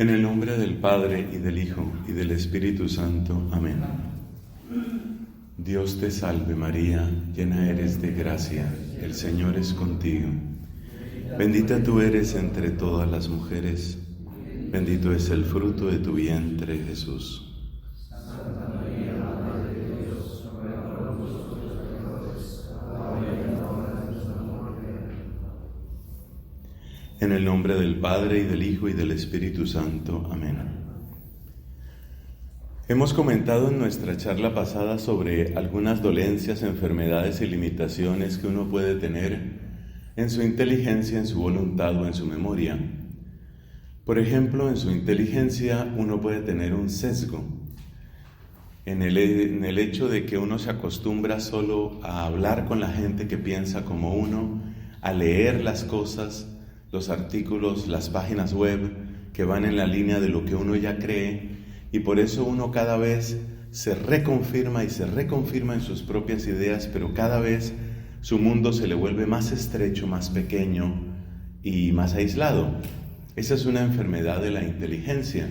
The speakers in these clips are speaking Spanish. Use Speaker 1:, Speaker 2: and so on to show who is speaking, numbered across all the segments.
Speaker 1: En el nombre del Padre, y del Hijo, y del Espíritu Santo. Amén. Dios te salve María, llena eres de gracia, el Señor es contigo. Bendita tú eres entre todas las mujeres, bendito es el fruto de tu vientre, Jesús. En el nombre del Padre, y del Hijo, y del Espíritu Santo. Amén. Hemos comentado en nuestra charla pasada sobre algunas dolencias, enfermedades y limitaciones que uno puede tener en su inteligencia, en su voluntad o en su memoria. Por ejemplo, en su inteligencia uno puede tener un sesgo, en el hecho de que uno se acostumbra solo a hablar con la gente que piensa como uno, a leer las cosas, los artículos, las páginas web que van en la línea de lo que uno ya cree, y por eso uno cada vez se reconfirma en sus propias ideas, pero cada vez su mundo se le vuelve más estrecho, más pequeño y más aislado. Esa es una enfermedad de la inteligencia,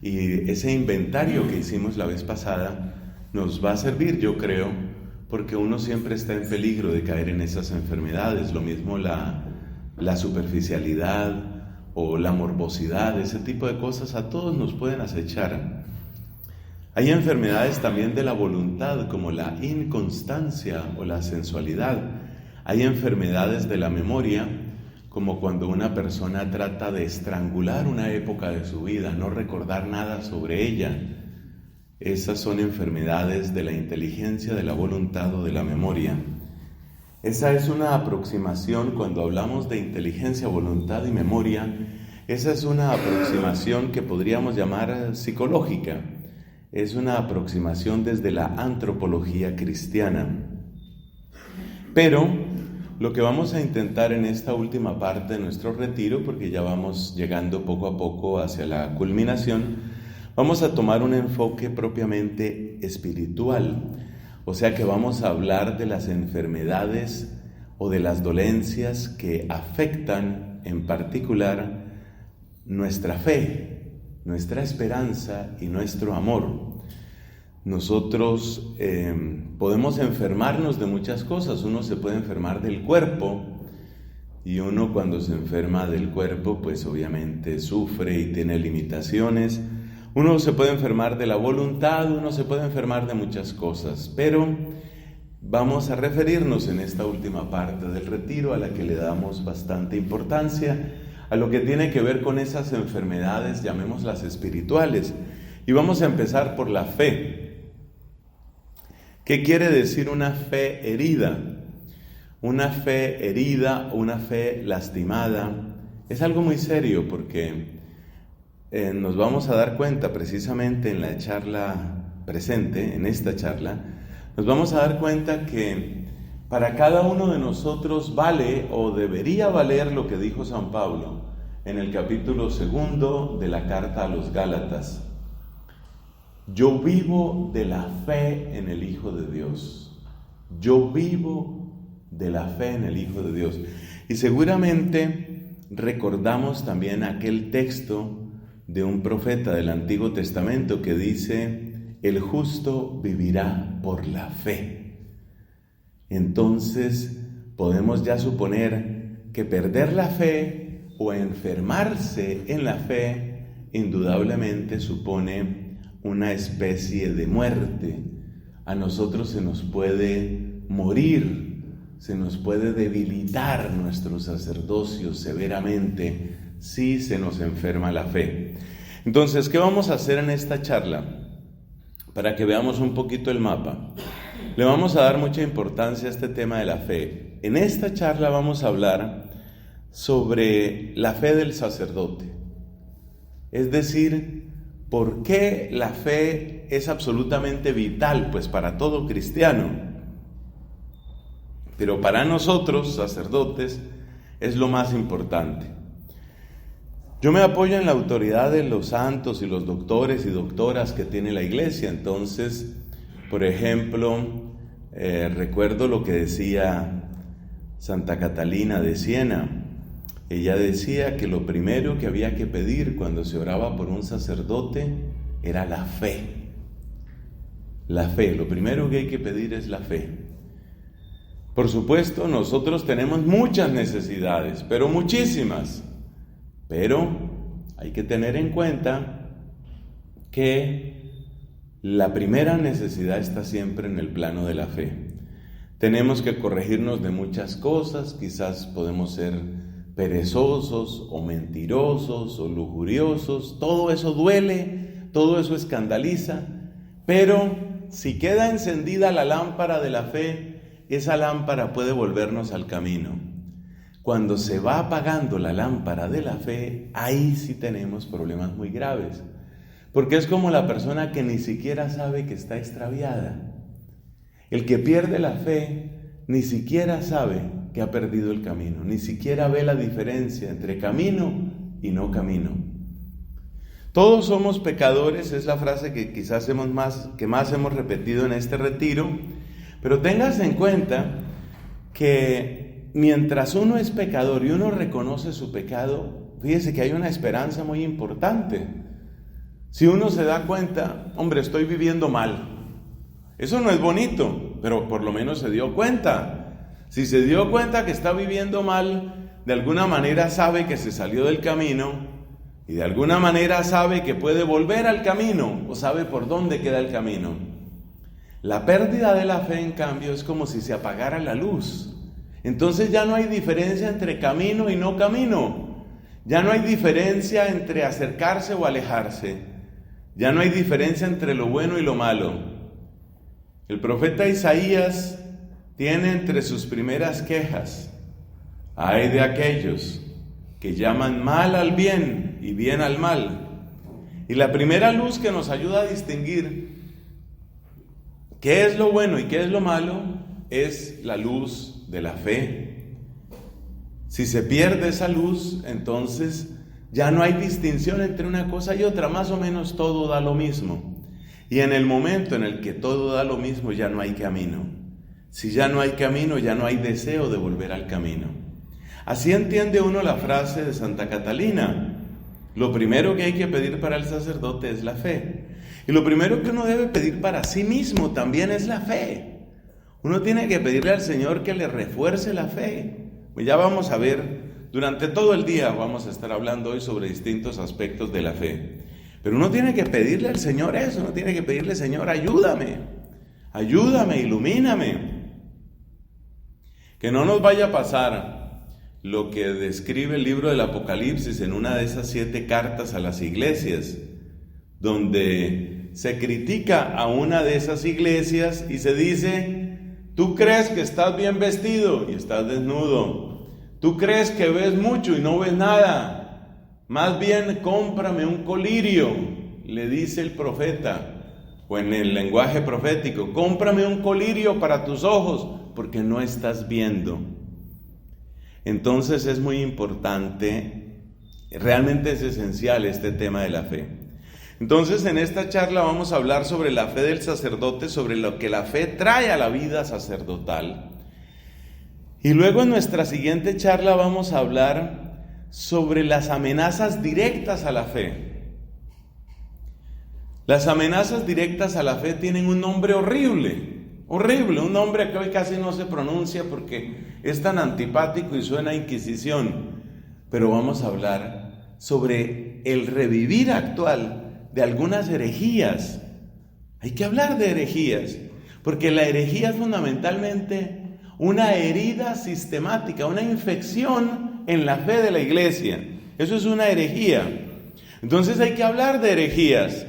Speaker 1: y ese inventario que hicimos la vez pasada nos va a servir, yo creo, porque uno siempre está en peligro de caer en esas enfermedades. Lo mismo la superficialidad o la morbosidad, ese tipo de cosas a todos nos pueden acechar. Hay enfermedades también de la voluntad, como la inconstancia o la sensualidad. Hay enfermedades de la memoria, como cuando una persona trata de estrangular una época de su vida, no recordar nada sobre ella. Esas son enfermedades de la inteligencia, de la voluntad o de la memoria. Esa es una aproximación, cuando hablamos de inteligencia, voluntad y memoria, esa es una aproximación que podríamos llamar psicológica. Es una aproximación desde la antropología cristiana. Pero lo que vamos a intentar en esta última parte de nuestro retiro, porque ya vamos llegando poco a poco hacia la culminación, vamos a tomar un enfoque propiamente espiritual. O sea que vamos a hablar de las enfermedades o de las dolencias que afectan en particular nuestra fe, nuestra esperanza y nuestro amor. Nosotros podemos enfermarnos de muchas cosas. Uno se puede enfermar del cuerpo, y uno cuando se enferma del cuerpo pues obviamente sufre y tiene limitaciones. Uno se puede enfermar de la voluntad, uno se puede enfermar de muchas cosas, pero vamos a referirnos en esta última parte del retiro, a la que le damos bastante importancia, a lo que tiene que ver con esas enfermedades, llamémoslas espirituales. Y vamos a empezar por la fe. ¿Qué quiere decir una fe herida? Una fe herida, una fe lastimada, es algo muy serio, porque nos vamos a dar cuenta precisamente en la charla presente, en esta charla, nos vamos a dar cuenta que para cada uno de nosotros vale o debería valer lo que dijo San Pablo en el capítulo 2 de la carta a los Gálatas. Yo vivo de la fe en el Hijo de Dios. Yo vivo de la fe en el Hijo de Dios. Y seguramente recordamos también aquel texto de un profeta del Antiguo Testamento que dice: el justo vivirá por la fe. Entonces podemos ya suponer que perder la fe o enfermarse en la fe indudablemente supone una especie de muerte. A nosotros se nos puede morir, se nos puede debilitar nuestro sacerdocio severamente si se nos enferma la fe. Entonces, ¿qué vamos a hacer en esta charla? Para que veamos un poquito el mapa. Le vamos a dar mucha importancia a este tema de la fe. En esta charla vamos a hablar sobre la fe del sacerdote. Es decir, ¿por qué la fe es absolutamente vital? Pues para todo cristiano. Pero para nosotros, sacerdotes, es lo más importante. Yo me apoyo en la autoridad de los santos y los doctores y doctoras que tiene la Iglesia. Entonces, por ejemplo, recuerdo lo que decía Santa Catalina de Siena: Ella decía que lo primero que había que pedir cuando se oraba por un sacerdote era la fe. La fe, lo primero que hay que pedir es la fe. Por supuesto, nosotros tenemos muchas necesidades, pero muchísimas. Pero hay que tener en cuenta que la primera necesidad está siempre en el plano de la fe. Tenemos que corregirnos de muchas cosas, quizás podemos ser perezosos o mentirosos o lujuriosos, todo eso duele, todo eso escandaliza, pero si queda encendida la lámpara de la fe, esa lámpara puede volvernos al camino. Cuando se va apagando la lámpara de la fe, ahí sí tenemos problemas muy graves, porque es como la persona que ni siquiera sabe que está extraviada. El que pierde la fe ni siquiera sabe que ha perdido el camino, ni siquiera ve la diferencia entre camino y no camino. Todos somos pecadores, es la frase que quizás más hemos repetido en este retiro, pero tengas en cuenta que mientras uno es pecador y uno reconoce su pecado, fíjese que hay una esperanza muy importante. Si uno se da cuenta, hombre, estoy viviendo mal, eso no es bonito, pero por lo menos se dio cuenta. Si se dio cuenta que está viviendo mal, de alguna manera sabe que se salió del camino y de alguna manera sabe que puede volver al camino o sabe por dónde queda el camino. La pérdida de la fe, en cambio, es como si se apagara la luz. Entonces ya no hay diferencia entre camino y no camino. Ya no hay diferencia entre acercarse o alejarse. Ya no hay diferencia entre lo bueno y lo malo. El profeta Isaías tiene entre sus primeras quejas: ay de aquellos que llaman mal al bien y bien al mal. Y la primera luz que nos ayuda a distinguir qué es lo bueno y qué es lo malo es la luz de la fe. Si se pierde esa luz, entonces ya no hay distinción entre una cosa y otra, más o menos todo da lo mismo. Y en el momento en el que todo da lo mismo, ya no hay camino. Si ya no hay camino, ya no hay deseo de volver al camino. Así entiende uno la frase de Santa Catalina: lo primero que hay que pedir para el sacerdote es la fe. Y lo primero que uno debe pedir para sí mismo también es la fe. Uno tiene que pedirle al Señor que le refuerce la fe. Pues ya vamos a ver, durante todo el día vamos a estar hablando hoy sobre distintos aspectos de la fe. Pero uno tiene que pedirle al Señor eso, uno tiene que pedirle: Señor, ayúdame, ilumíname. Que no nos vaya a pasar lo que describe el libro del Apocalipsis en una de esas 7 cartas a las iglesias, donde se critica a una de esas iglesias y se dice: tú crees que estás bien vestido y estás desnudo, tú crees que ves mucho y no ves nada, más bien cómprame un colirio, le dice el profeta, o en el lenguaje profético: cómprame un colirio para tus ojos, porque no estás viendo. Entonces es muy importante, realmente es esencial este tema de la fe. Entonces en esta charla vamos a hablar sobre la fe del sacerdote, sobre lo que la fe trae a la vida sacerdotal. Y luego en nuestra siguiente charla vamos a hablar sobre las amenazas directas a la fe. Las amenazas directas a la fe tienen un nombre horrible, un nombre que hoy casi no se pronuncia porque es tan antipático y suena a Inquisición. Pero vamos a hablar sobre el revivir actual de algunas herejías. Hay que hablar de herejías, porque la herejía es fundamentalmente una herida sistemática, una infección en la fe de la iglesia. Eso es una herejía. Entonces hay que hablar de herejías,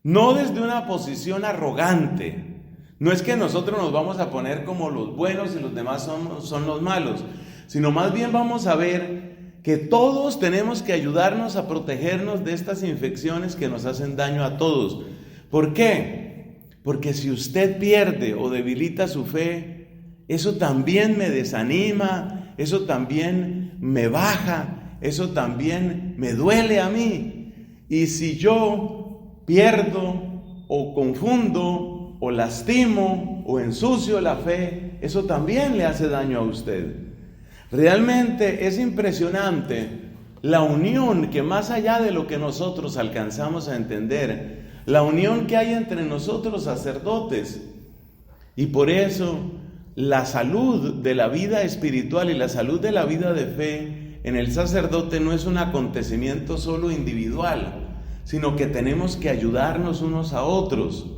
Speaker 1: no desde una posición arrogante. No es que nosotros nos vamos a poner como los buenos y los demás son los malos, sino más bien vamos a ver que todos tenemos que ayudarnos a protegernos de estas infecciones que nos hacen daño a todos. ¿Por qué? Porque si usted pierde o debilita su fe, eso también me desanima, eso también me baja, eso también me duele a mí. Y si yo pierdo o confundo o lastimo o ensucio la fe, eso también le hace daño a usted. Realmente es impresionante la unión que, más allá de lo que nosotros alcanzamos a entender, la unión que hay entre nosotros sacerdotes. Y por eso la salud de la vida espiritual y la salud de la vida de fe en el sacerdote no es un acontecimiento solo individual, sino que tenemos que ayudarnos unos a otros.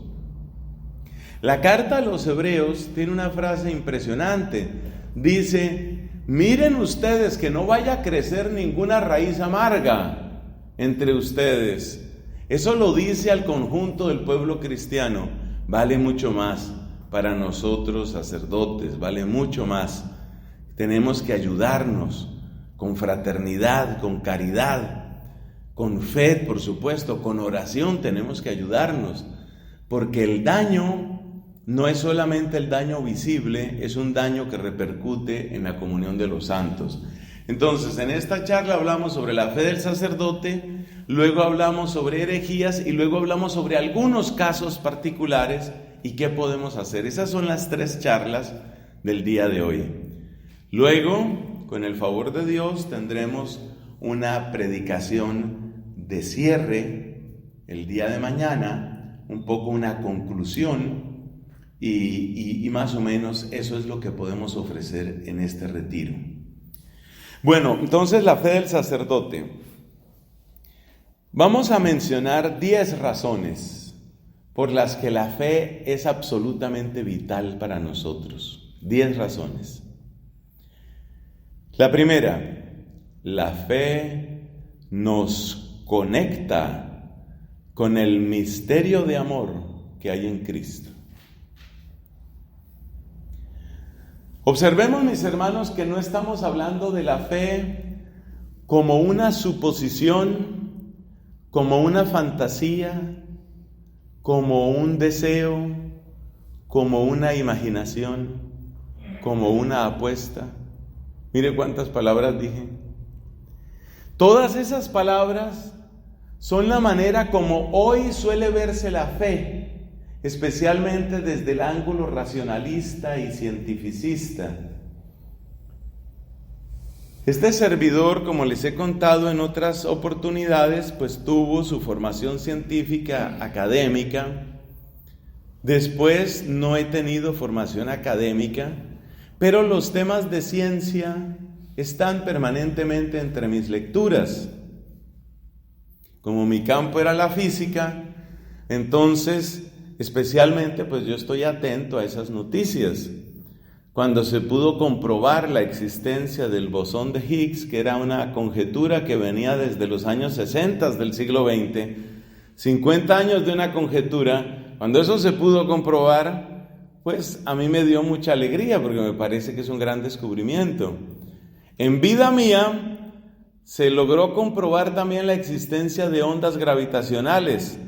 Speaker 1: La carta a los Hebreos tiene una frase impresionante. Dice: miren ustedes que no vaya a crecer ninguna raíz amarga entre ustedes. Eso lo dice al conjunto del pueblo cristiano. Vale mucho más para nosotros sacerdotes, vale mucho más. Tenemos que ayudarnos con fraternidad, con caridad, con fe, por supuesto, con oración tenemos que ayudarnos, porque el daño no es solamente el daño visible, es un daño que repercute en la comunión de los santos. Entonces, en esta charla hablamos sobre la fe del sacerdote, luego hablamos sobre herejías y luego hablamos sobre algunos casos particulares y qué podemos hacer. Esas son las 3 charlas del día de hoy. Luego, con el favor de Dios, tendremos una predicación de cierre el día de mañana, un poco una conclusión. Y más o menos eso es lo que podemos ofrecer en este retiro. Bueno, entonces la fe del sacerdote. Vamos a mencionar 10 razones por las que la fe es absolutamente vital para nosotros. 10 razones. La primera, la fe nos conecta con el misterio de amor que hay en Cristo. Observemos, mis hermanos, que no estamos hablando de la fe como una suposición, como una fantasía, como un deseo, como una imaginación, como una apuesta. Mire cuántas palabras dije. Todas esas palabras son la manera como hoy suele verse la fe, especialmente desde el ángulo racionalista y cientificista. Este servidor, como les he contado en otras oportunidades, pues tuvo su formación científica académica. Después no he tenido formación académica, pero los temas de ciencia están permanentemente entre mis lecturas. Como mi campo era la física, entonces especialmente pues yo estoy atento a esas noticias. Cuando se pudo comprobar la existencia del bosón de Higgs, que era una conjetura que venía desde los años 60 del siglo XX, 50 años de una conjetura, cuando eso se pudo comprobar, pues a mí me dio mucha alegría porque me parece que es un gran descubrimiento. En vida mía se logró comprobar también la existencia de ondas gravitacionales,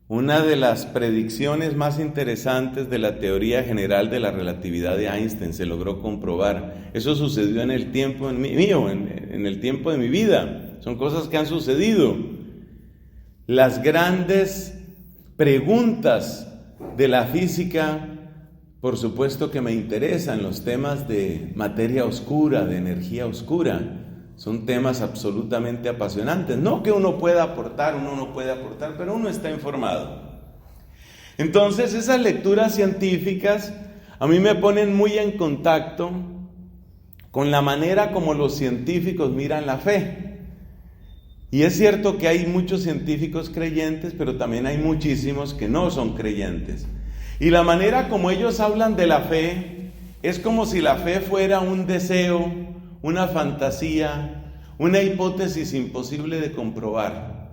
Speaker 1: una de las predicciones más interesantes de la teoría general de la relatividad de Einstein. Se logró comprobar. Eso sucedió en el tiempo mío, en el tiempo de mi vida. Son cosas que han sucedido. Las grandes preguntas de la física, por supuesto que me interesan, los temas de materia oscura, de energía oscura. Son temas absolutamente apasionantes. No que uno pueda aportar, pero uno está informado. Entonces, esas lecturas científicas a mí me ponen muy en contacto con la manera como los científicos miran la fe. Y es cierto que hay muchos científicos creyentes, pero también hay muchísimos que no son creyentes. Y la manera como ellos hablan de la fe es como si la fe fuera un deseo, una fantasía, una hipótesis imposible de comprobar.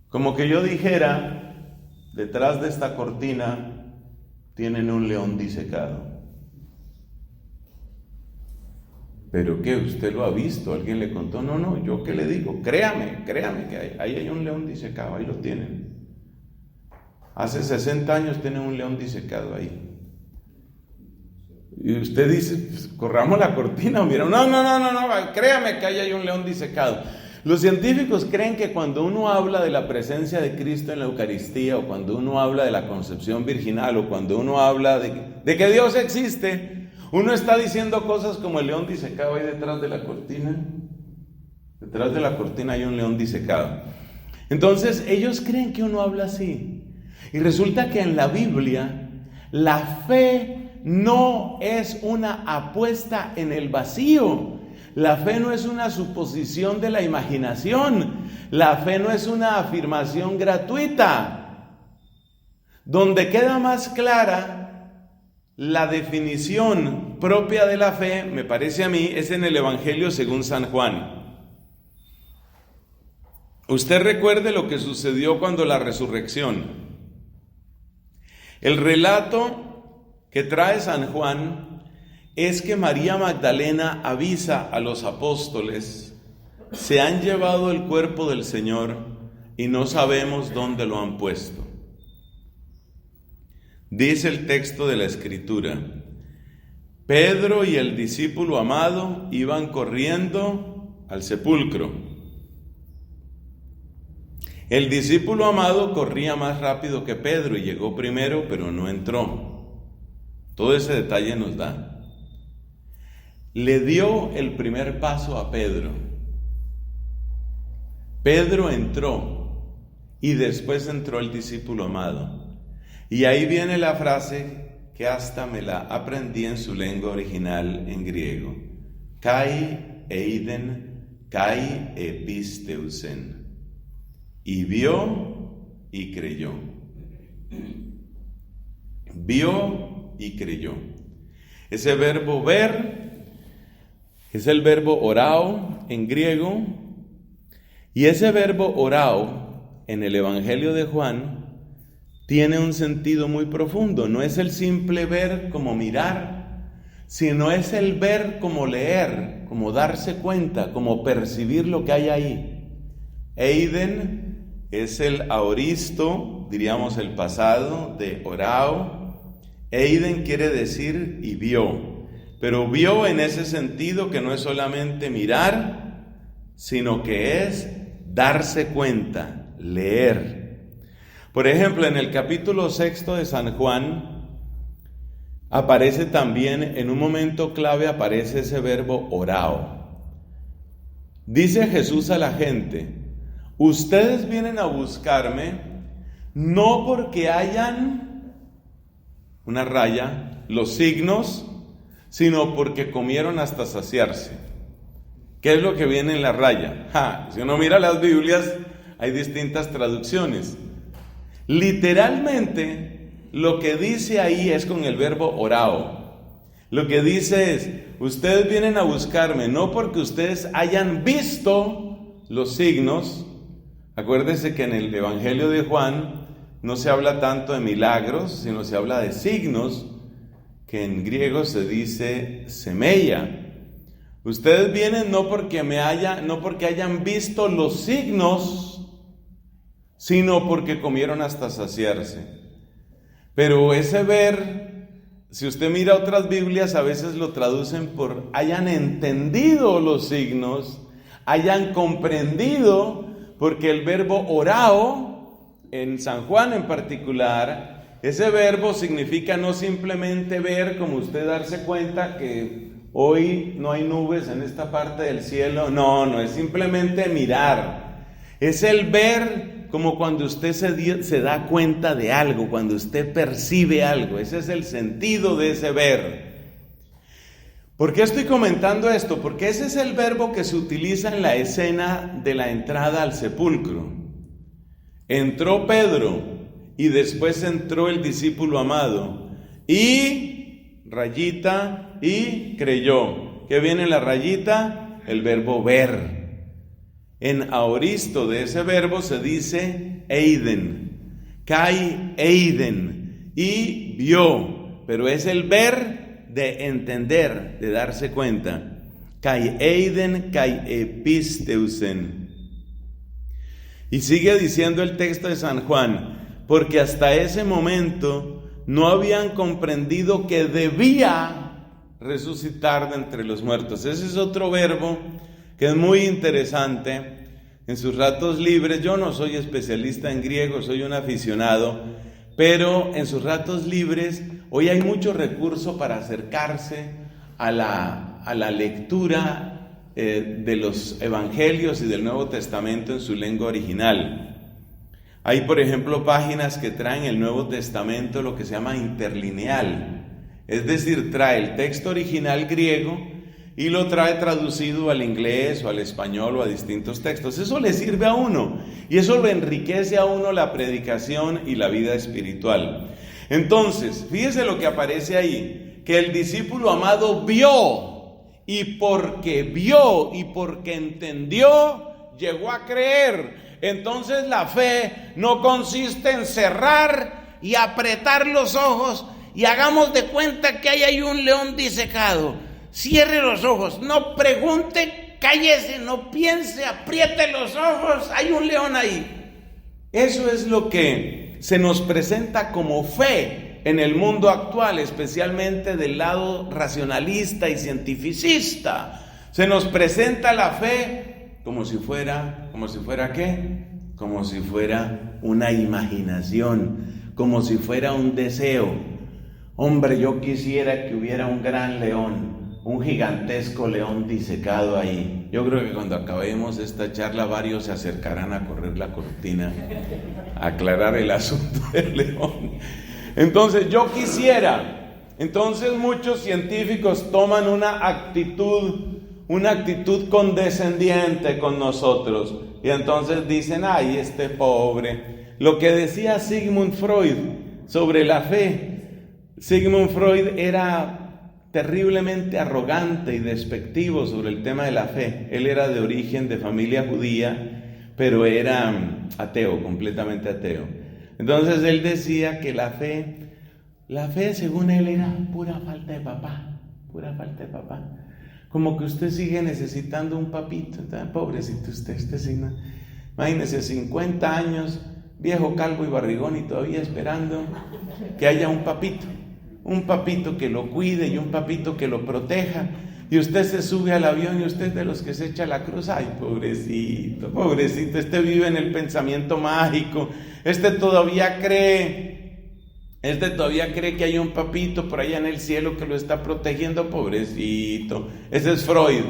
Speaker 1: Como que yo dijera, detrás de esta cortina tienen un león disecado. ¿Pero qué? ¿Usted lo ha visto? ¿Alguien le contó? No, ¿yo qué le digo? Créame que ahí hay un león disecado, ahí lo tienen. Hace 60 años tienen un león disecado ahí. Y usted dice, pues, corramos la cortina, mira, no, créame que ahí hay un león disecado. Los científicos creen que cuando uno habla de la presencia de Cristo en la Eucaristía, o cuando uno habla de la concepción virginal, o cuando uno habla de que Dios existe, Uno está diciendo cosas como el león disecado ahí detrás de la cortina. Detrás de la cortina hay un león disecado. Entonces ellos creen que uno habla así. Y resulta que en la Biblia la fe no es una apuesta en el vacío. La fe no es una suposición de la imaginación. La fe no es una afirmación gratuita. Donde queda más clara la definición propia de la fe, me parece a mí, es en el Evangelio según San Juan. Usted recuerde lo que sucedió cuando la resurrección. El relato que trae San Juan es que María Magdalena avisa a los apóstoles: se han llevado el cuerpo del Señor y no sabemos dónde lo han puesto. Dice el texto de la Escritura: Pedro y el discípulo amado iban corriendo al sepulcro. El discípulo amado corría más rápido que Pedro y llegó primero, pero no entró. Todo ese detalle nos da. Le dio el primer paso a Pedro. Pedro entró y después entró el discípulo amado. Y ahí viene la frase que hasta me la aprendí en su lengua original en griego: kai eiden, kai episteusen. Y vio y creyó. Vio y creyó. Ese verbo ver es el verbo orao en griego. Y ese verbo orao en el Evangelio de Juan tiene un sentido muy profundo. No es el simple ver como mirar, sino es el ver como leer, como darse cuenta, como percibir lo que hay ahí. Eiden es el aoristo, diríamos el pasado, de orao. Eiden quiere decir y vio, pero vio en ese sentido que no es solamente mirar, sino que es darse cuenta, leer. Por ejemplo, en el capítulo 6 de San Juan aparece también, en un momento clave aparece ese verbo orao. Dice Jesús a la gente: ustedes vienen a buscarme no porque hayan, una raya, los signos, sino porque comieron hasta saciarse. ¿Qué es lo que viene en la raya? Si uno mira las Biblias, hay distintas traducciones. Literalmente, lo que dice ahí es con el verbo orao. Lo que dice es: ustedes vienen a buscarme no porque ustedes hayan visto los signos. Acuérdense que en el Evangelio de Juan no se habla tanto de milagros, sino se habla de signos, que en griego se dice semeia. Ustedes vienen no porque hayan visto los signos, sino porque comieron hasta saciarse. Pero ese ver, si usted mira otras Biblias, a veces lo traducen por hayan entendido los signos, hayan comprendido, porque el verbo orao, en San Juan en particular, ese verbo significa no simplemente ver, como usted darse cuenta que hoy no hay nubes en esta parte del cielo. No es simplemente mirar. Es el ver como cuando usted se da cuenta de algo, cuando usted percibe algo. Ese es el sentido de ese ver. ¿Por qué estoy comentando esto? Porque ese es el verbo que se utiliza en la escena de la entrada al sepulcro. Entró Pedro y después entró el discípulo amado y rayita y creyó. ¿Qué viene en la rayita? El verbo ver. En aoristo de ese verbo se dice eiden, kai eiden, y vio, pero es el ver de entender, de darse cuenta. Kai eiden, kai episteusen. Y sigue diciendo el texto de San Juan: porque hasta ese momento no habían comprendido que debía resucitar de entre los muertos. Ese es otro verbo que es muy interesante. En sus ratos libres, yo no soy especialista en griego, soy un aficionado, pero en sus ratos libres, hoy hay mucho recurso para acercarse a la lectura de los evangelios y del Nuevo Testamento en su lengua original. Hay, por ejemplo, páginas que traen el Nuevo Testamento lo que se llama interlineal, es decir, trae el texto original griego y lo trae traducido al inglés o al español o a distintos textos. Eso le sirve a uno y eso lo enriquece a uno la predicación y la vida espiritual. Entonces, fíjese lo que aparece ahí, que el discípulo amado vio, y porque vio y porque entendió, llegó a creer. Entonces la fe no consiste en cerrar y apretar los ojos y hagamos de cuenta que ahí hay un león disecado. Cierre los ojos, no pregunte, cállese, no piense, apriete los ojos, hay un león ahí. Eso es lo que se nos presenta como fe en el mundo actual, especialmente del lado racionalista y cientificista. Se nos presenta la fe como si fuera ¿qué? Como si fuera una imaginación, como si fuera un deseo. Hombre, yo quisiera que hubiera un gran león, un gigantesco león disecado ahí. Yo creo que cuando acabemos esta charla varios se acercarán a correr la cortina, a aclarar el asunto del león. Entonces yo quisiera. Entonces muchos científicos toman una actitud condescendiente con nosotros. Y entonces dicen, ay, este pobre. Lo que decía Sigmund Freud sobre la fe. Sigmund Freud era terriblemente arrogante y despectivo sobre el tema de la fe. Él era de origen de familia judía, pero era ateo, completamente ateo. Entonces él decía que la fe según él era pura falta de papá. Como que usted sigue necesitando un papito. Pobrecito usted signo. Imagínese, 50 años, viejo, calvo y barrigón, y todavía esperando que haya un papito que lo cuide y un papito que lo proteja. Y usted se sube al avión y usted es de los que se echa la cruz. Ay, pobrecito, este vive en el pensamiento mágico. Este todavía cree que hay un papito por allá en el cielo que lo está protegiendo, pobrecito. Ese es Freud.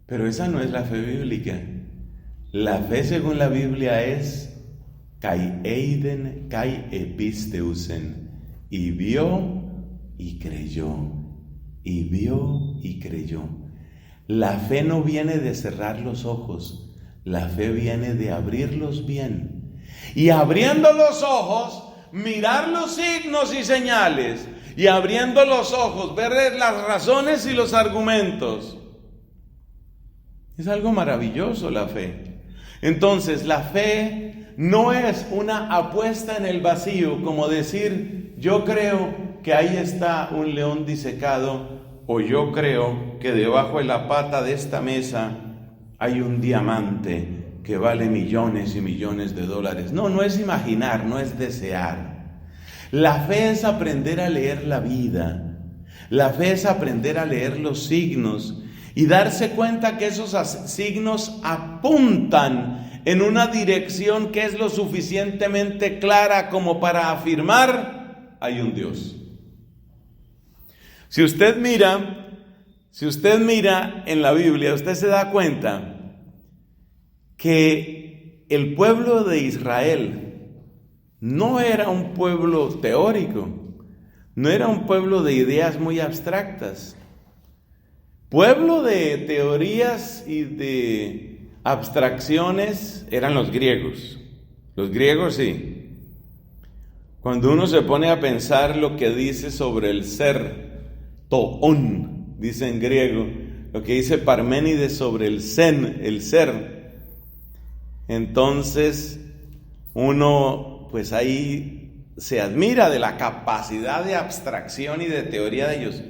Speaker 1: Pero esa no es la fe bíblica. La fe según la Biblia es kai eiden, kai episteusen. Y vio y creyó. Y vio y creyó. La fe no viene de cerrar los ojos. La fe viene de abrirlos bien. Y abriendo los ojos, mirar los signos y señales, y abriendo los ojos, ver las razones y los argumentos. Es algo maravilloso la fe. Entonces, la fe no es una apuesta en el vacío, como decir, yo creo que ahí está un león disecado, o yo creo que debajo de la pata de esta mesa hay un diamante que vale millones y millones de dólares. No es imaginar, no es desear. La fe es aprender a leer la vida. La fe es aprender a leer los signos y darse cuenta que esos signos apuntan en una dirección que es lo suficientemente clara como para afirmar: hay un Dios. Si usted mira en la Biblia, usted se da cuenta que el pueblo de Israel no era un pueblo teórico, no era un pueblo de ideas muy abstractas. Pueblo de teorías y de abstracciones eran los griegos. Los griegos sí. Cuando uno se pone a pensar lo que dice sobre el ser, toon, dice en griego, lo que dice Parménides sobre el zen, el ser, entonces uno pues ahí se admira de la capacidad de abstracción y de teoría de ellos.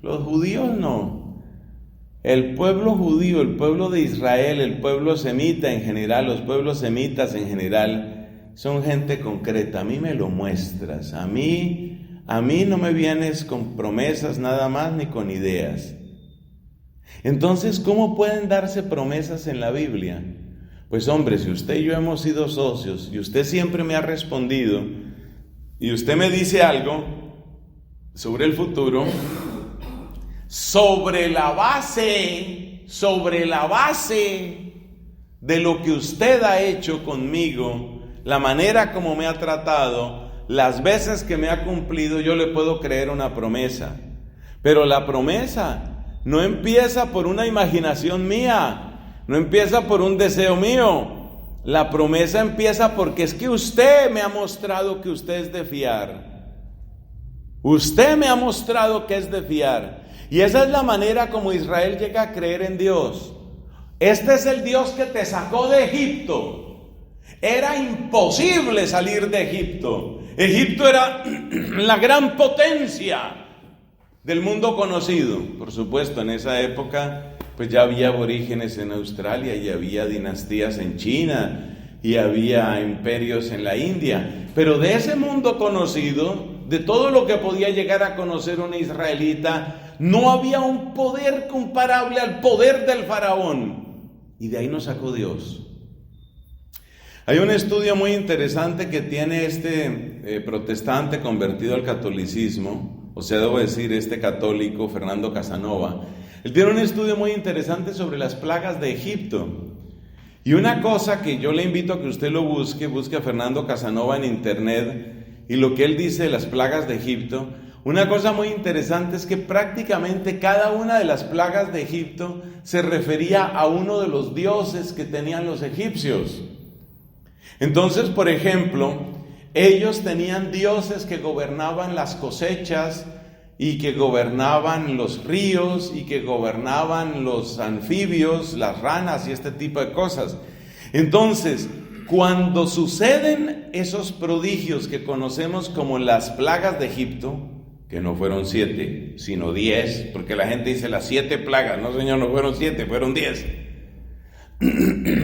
Speaker 1: Los judíos no. El pueblo judío, el pueblo de Israel, el pueblo semita en general, los pueblos semitas en general, son gente concreta. A mí me lo muestras, a mí no me vienes con promesas nada más ni con ideas. Entonces, ¿cómo pueden darse promesas en la Biblia? Pues hombre, si usted y yo hemos sido socios y usted siempre me ha respondido y usted me dice algo sobre el futuro, sobre la base de lo que usted ha hecho conmigo, la manera como me ha tratado, las veces que me ha cumplido, yo le puedo creer una promesa. Pero la promesa no empieza por una imaginación mía, no empieza por un deseo mío. La promesa empieza porque es que usted me ha mostrado que usted es de fiar. Usted me ha mostrado que es de fiar. Y esa es la manera como Israel llega a creer en Dios. Este es el Dios que te sacó de Egipto. Era imposible salir de Egipto. Egipto era la gran potencia del mundo conocido. Por supuesto, en esa época pues ya había aborígenes en Australia y había dinastías en China y había imperios en la India. Pero de ese mundo conocido, de todo lo que podía llegar a conocer un israelita, no había un poder comparable al poder del faraón. Y de ahí nos sacó Dios. Hay un estudio muy interesante que tiene este protestante convertido al catolicismo, o sea, debo decir, este católico, Fernando Casanova. Él tiene un estudio muy interesante sobre las plagas de Egipto. Y una cosa que yo le invito a que usted lo busque a Fernando Casanova en internet, y lo que él dice de las plagas de Egipto. Una cosa muy interesante es que prácticamente cada una de las plagas de Egipto se refería a uno de los dioses que tenían los egipcios. Entonces, por ejemplo, ellos tenían dioses que gobernaban las cosechas y que gobernaban los ríos y que gobernaban los anfibios, las ranas y este tipo de cosas. Entonces, cuando suceden esos prodigios que conocemos como las plagas de Egipto, que no fueron 7, sino 10, porque la gente dice las 7 plagas. No, señor, no fueron 7, fueron 10.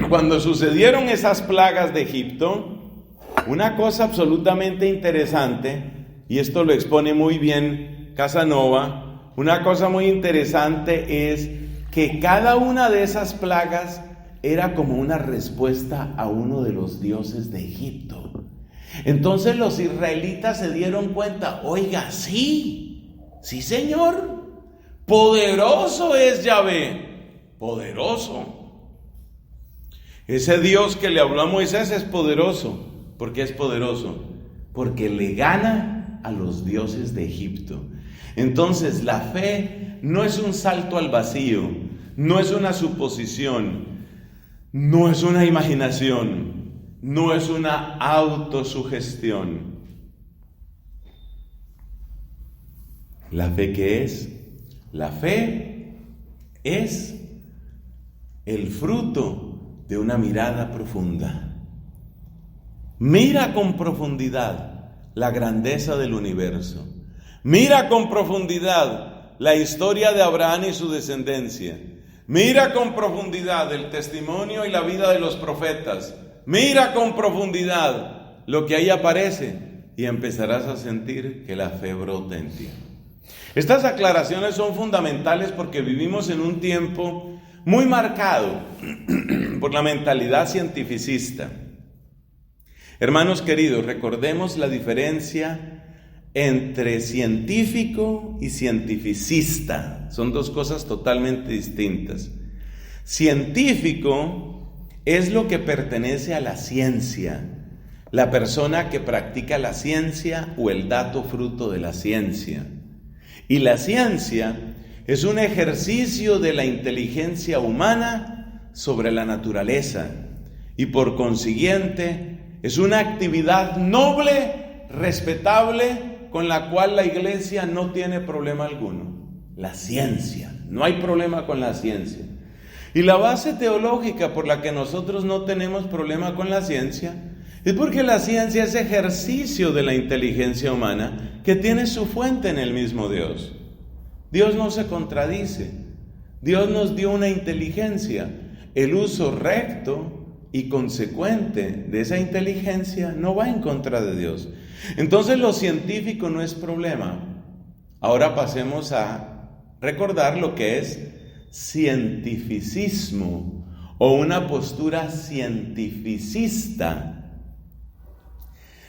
Speaker 1: Cuando sucedieron esas plagas de Egipto, una cosa absolutamente interesante, y esto lo expone muy bien Casanova, una cosa muy interesante es que cada una de esas plagas era como una respuesta a uno de los dioses de Egipto. Entonces los israelitas se dieron cuenta, oiga, sí señor, poderoso es Yahvé, poderoso. Ese Dios que le habló a Moisés es poderoso. ¿Por qué es poderoso? Porque le gana a los dioses de Egipto. Entonces la fe no es un salto al vacío, no es una suposición, no es una imaginación, no es una autosugestión. ¿La fe qué es? La fe es el fruto de una mirada profunda. Mira con profundidad la grandeza del universo. Mira con profundidad la historia de Abraham y su descendencia. Mira con profundidad el testimonio y la vida de los profetas. Mira con profundidad lo que ahí aparece y empezarás a sentir que la fe brota en ti. Estas aclaraciones son fundamentales porque vivimos en un tiempo muy marcado por la mentalidad cientificista. Hermanos queridos, recordemos la diferencia entre científico y cientificista. Son dos cosas totalmente distintas. Científico es lo que pertenece a la ciencia, la persona que practica la ciencia o el dato fruto de la ciencia. Y la ciencia es un ejercicio de la inteligencia humana sobre la naturaleza y por consiguiente es una actividad noble, respetable, con la cual la iglesia no tiene problema alguno. La ciencia, no hay problema con la ciencia. Y la base teológica por la que nosotros no tenemos problema con la ciencia es porque la ciencia es ejercicio de la inteligencia humana que tiene su fuente en el mismo Dios. Dios no se contradice. Dios nos dio una inteligencia. El uso recto y consecuente de esa inteligencia no va en contra de Dios. Entonces lo científico no es problema. Ahora pasemos a recordar lo que es cientificismo o una postura cientificista.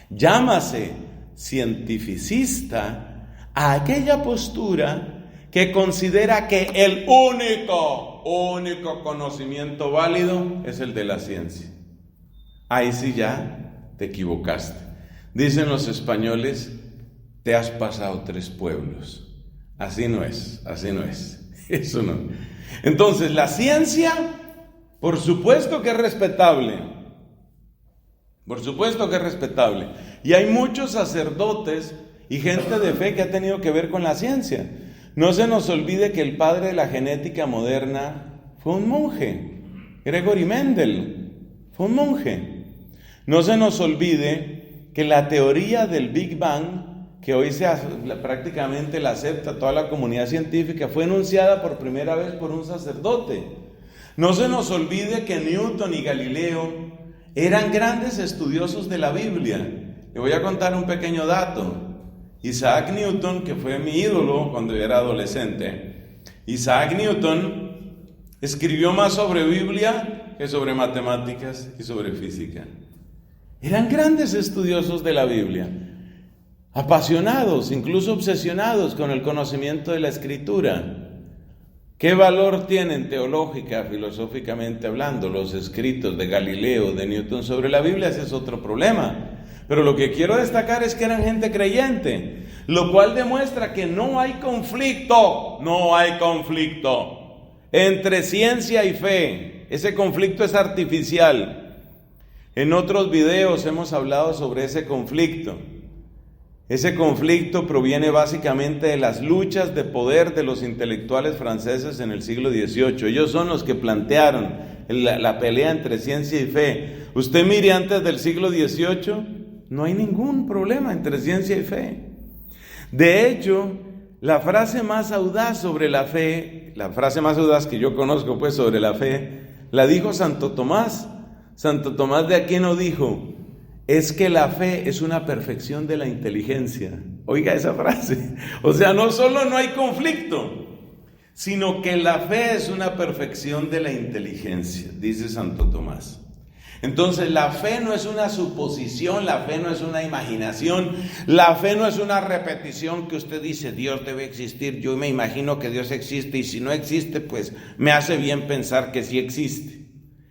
Speaker 1: Llámase cientificista a aquella postura que considera que el único conocimiento válido es el de la ciencia. Ahí sí ya te equivocaste. Dicen los españoles, te has pasado 3 pueblos. Así no es. Eso no. Entonces, la ciencia, por supuesto que es respetable. Por supuesto que es respetable. Y hay muchos sacerdotes y gente de fe que ha tenido que ver con la ciencia. No se nos olvide que el padre de la genética moderna fue un monje. Gregory Mendel fue un monje. No se nos olvide que la teoría del Big Bang, que hoy prácticamente la acepta toda la comunidad científica, fue enunciada por primera vez por un sacerdote. No se nos olvide que Newton y Galileo eran grandes estudiosos de la Biblia. Le voy a contar un pequeño dato. Isaac Newton, que fue mi ídolo cuando yo era adolescente, Isaac Newton escribió más sobre Biblia que sobre matemáticas y sobre física. Eran grandes estudiosos de la Biblia, apasionados, incluso obsesionados con el conocimiento de la Escritura. ¿Qué valor tienen teológica, filosóficamente hablando, los escritos de Galileo, de Newton sobre la Biblia? Ese es otro problema. Pero lo que quiero destacar es que eran gente creyente, lo cual demuestra que no hay conflicto entre ciencia y fe. Ese conflicto es artificial. En otros videos hemos hablado sobre ese conflicto. Ese conflicto proviene básicamente de las luchas de poder de los intelectuales franceses en el siglo XVIII. Ellos son los que plantearon la pelea entre ciencia y fe. Usted mire, antes del siglo XVIII no hay ningún problema entre ciencia y fe. De hecho, la frase más audaz sobre la fe, la frase más audaz que yo conozco pues sobre la fe, la dijo Santo Tomás. Santo Tomás de Aquino dijo: es que la fe es una perfección de la inteligencia. Oiga esa frase. O sea, no solo no hay conflicto, sino que la fe es una perfección de la inteligencia, dice Santo Tomás. Entonces, la fe no es una suposición, la fe no es una imaginación, la fe no es una repetición que usted dice, Dios debe existir, yo me imagino que Dios existe, y si no existe, pues me hace bien pensar que sí existe.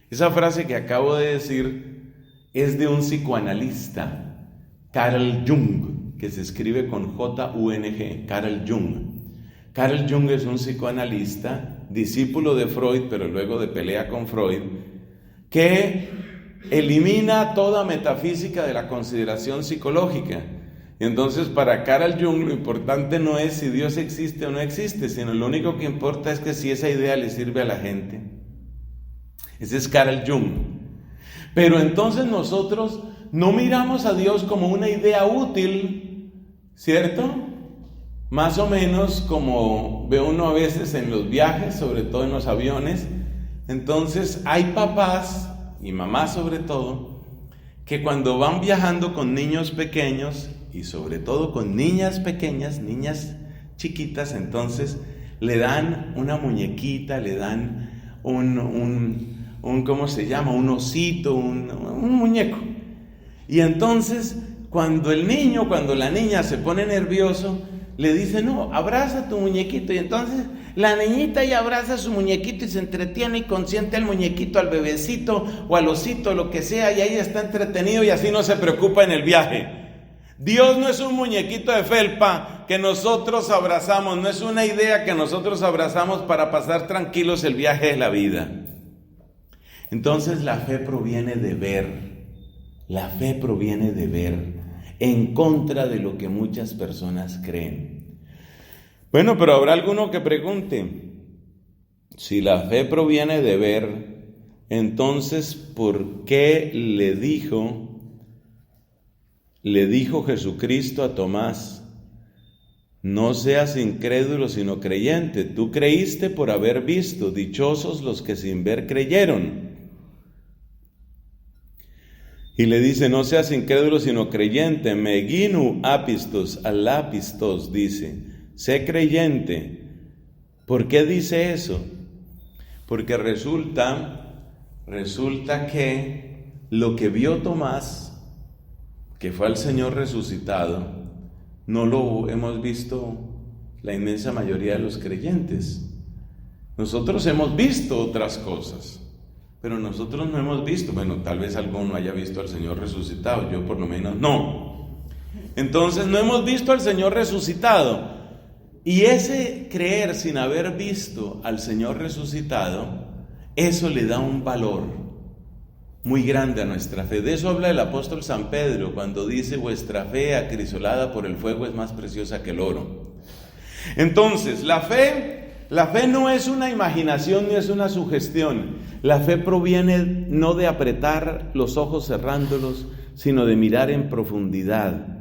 Speaker 1: Esa frase que acabo de decir es de un psicoanalista, Carl Jung, que se escribe con J-U-N-G, Carl Jung. Carl Jung es un psicoanalista, discípulo de Freud, pero luego de pelea con Freud, que elimina toda metafísica de la consideración psicológica. Y entonces para Carl Jung lo importante no es si Dios existe o no existe, sino lo único que importa es que si esa idea le sirve a la gente. Ese es Carl Jung. Pero entonces nosotros no miramos a Dios como una idea útil, ¿cierto? Más o menos como ve uno a veces en los viajes, sobre todo en los aviones. Entonces hay papás y mamás sobre todo, que cuando van viajando con niños pequeños y sobre todo con niñas pequeñas, niñas chiquitas, entonces le dan una muñequita, le dan ¿cómo se llama? Un osito, un muñeco. Y entonces cuando la niña se pone nervioso, le dice, no, abraza tu muñequito. Y entonces la niñita ya abraza a su muñequito y se entretiene y consiente al muñequito, al bebecito o al osito, lo que sea, y ahí está entretenido y así no se preocupa en el viaje. Dios no es un muñequito de felpa que nosotros abrazamos, no es una idea que nosotros abrazamos para pasar tranquilos el viaje de la vida. Entonces la fe proviene de ver, en contra de lo que muchas personas creen. Bueno, pero habrá alguno que pregunte, si la fe proviene de ver, entonces ¿por qué le dijo Jesucristo a Tomás, no seas incrédulo sino creyente? Tú creíste por haber visto, dichosos los que sin ver creyeron. Y le dice, no seas incrédulo sino creyente, meginu apistos, alapistos, dice, sé creyente. ¿Por qué dice eso? Porque resulta que lo que vio Tomás, que fue al Señor resucitado, no lo hemos visto la inmensa mayoría de los creyentes. Nosotros hemos visto otras cosas, pero nosotros no hemos visto, bueno, tal vez alguno haya visto al Señor resucitado, yo por lo menos no. Entonces no hemos visto al Señor resucitado. Y ese creer sin haber visto al Señor resucitado, eso le da un valor muy grande a nuestra fe. De eso habla el apóstol San Pedro cuando dice: vuestra fe acrisolada por el fuego es más preciosa que el oro. Entonces, la fe no es una imaginación ni es una sugestión. La fe proviene no de apretar los ojos cerrándolos, sino de mirar en profundidad.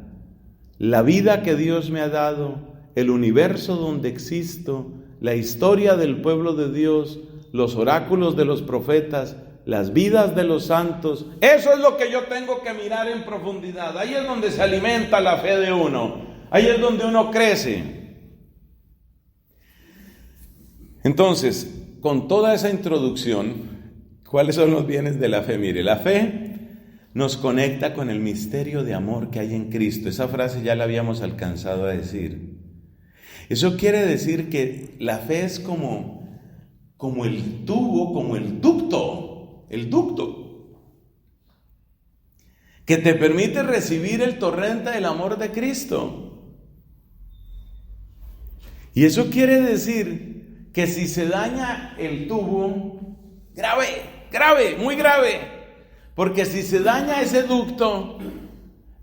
Speaker 1: La vida que Dios me ha dado, el universo donde existo, la historia del pueblo de Dios, los oráculos de los profetas, las vidas de los santos, eso es lo que yo tengo que mirar en profundidad. Ahí es donde se alimenta la fe de uno, ahí es donde uno crece. Entonces, con toda esa introducción, ¿cuáles son los bienes de la fe? Mire, la fe nos conecta con el misterio de amor que hay en Cristo. Esa frase ya la habíamos alcanzado a decir. Eso quiere decir que la fe es como el tubo, como el ducto, que te permite recibir el torrente del amor de Cristo. Y eso quiere decir que si se daña el tubo, grave, muy grave, porque si se daña ese ducto,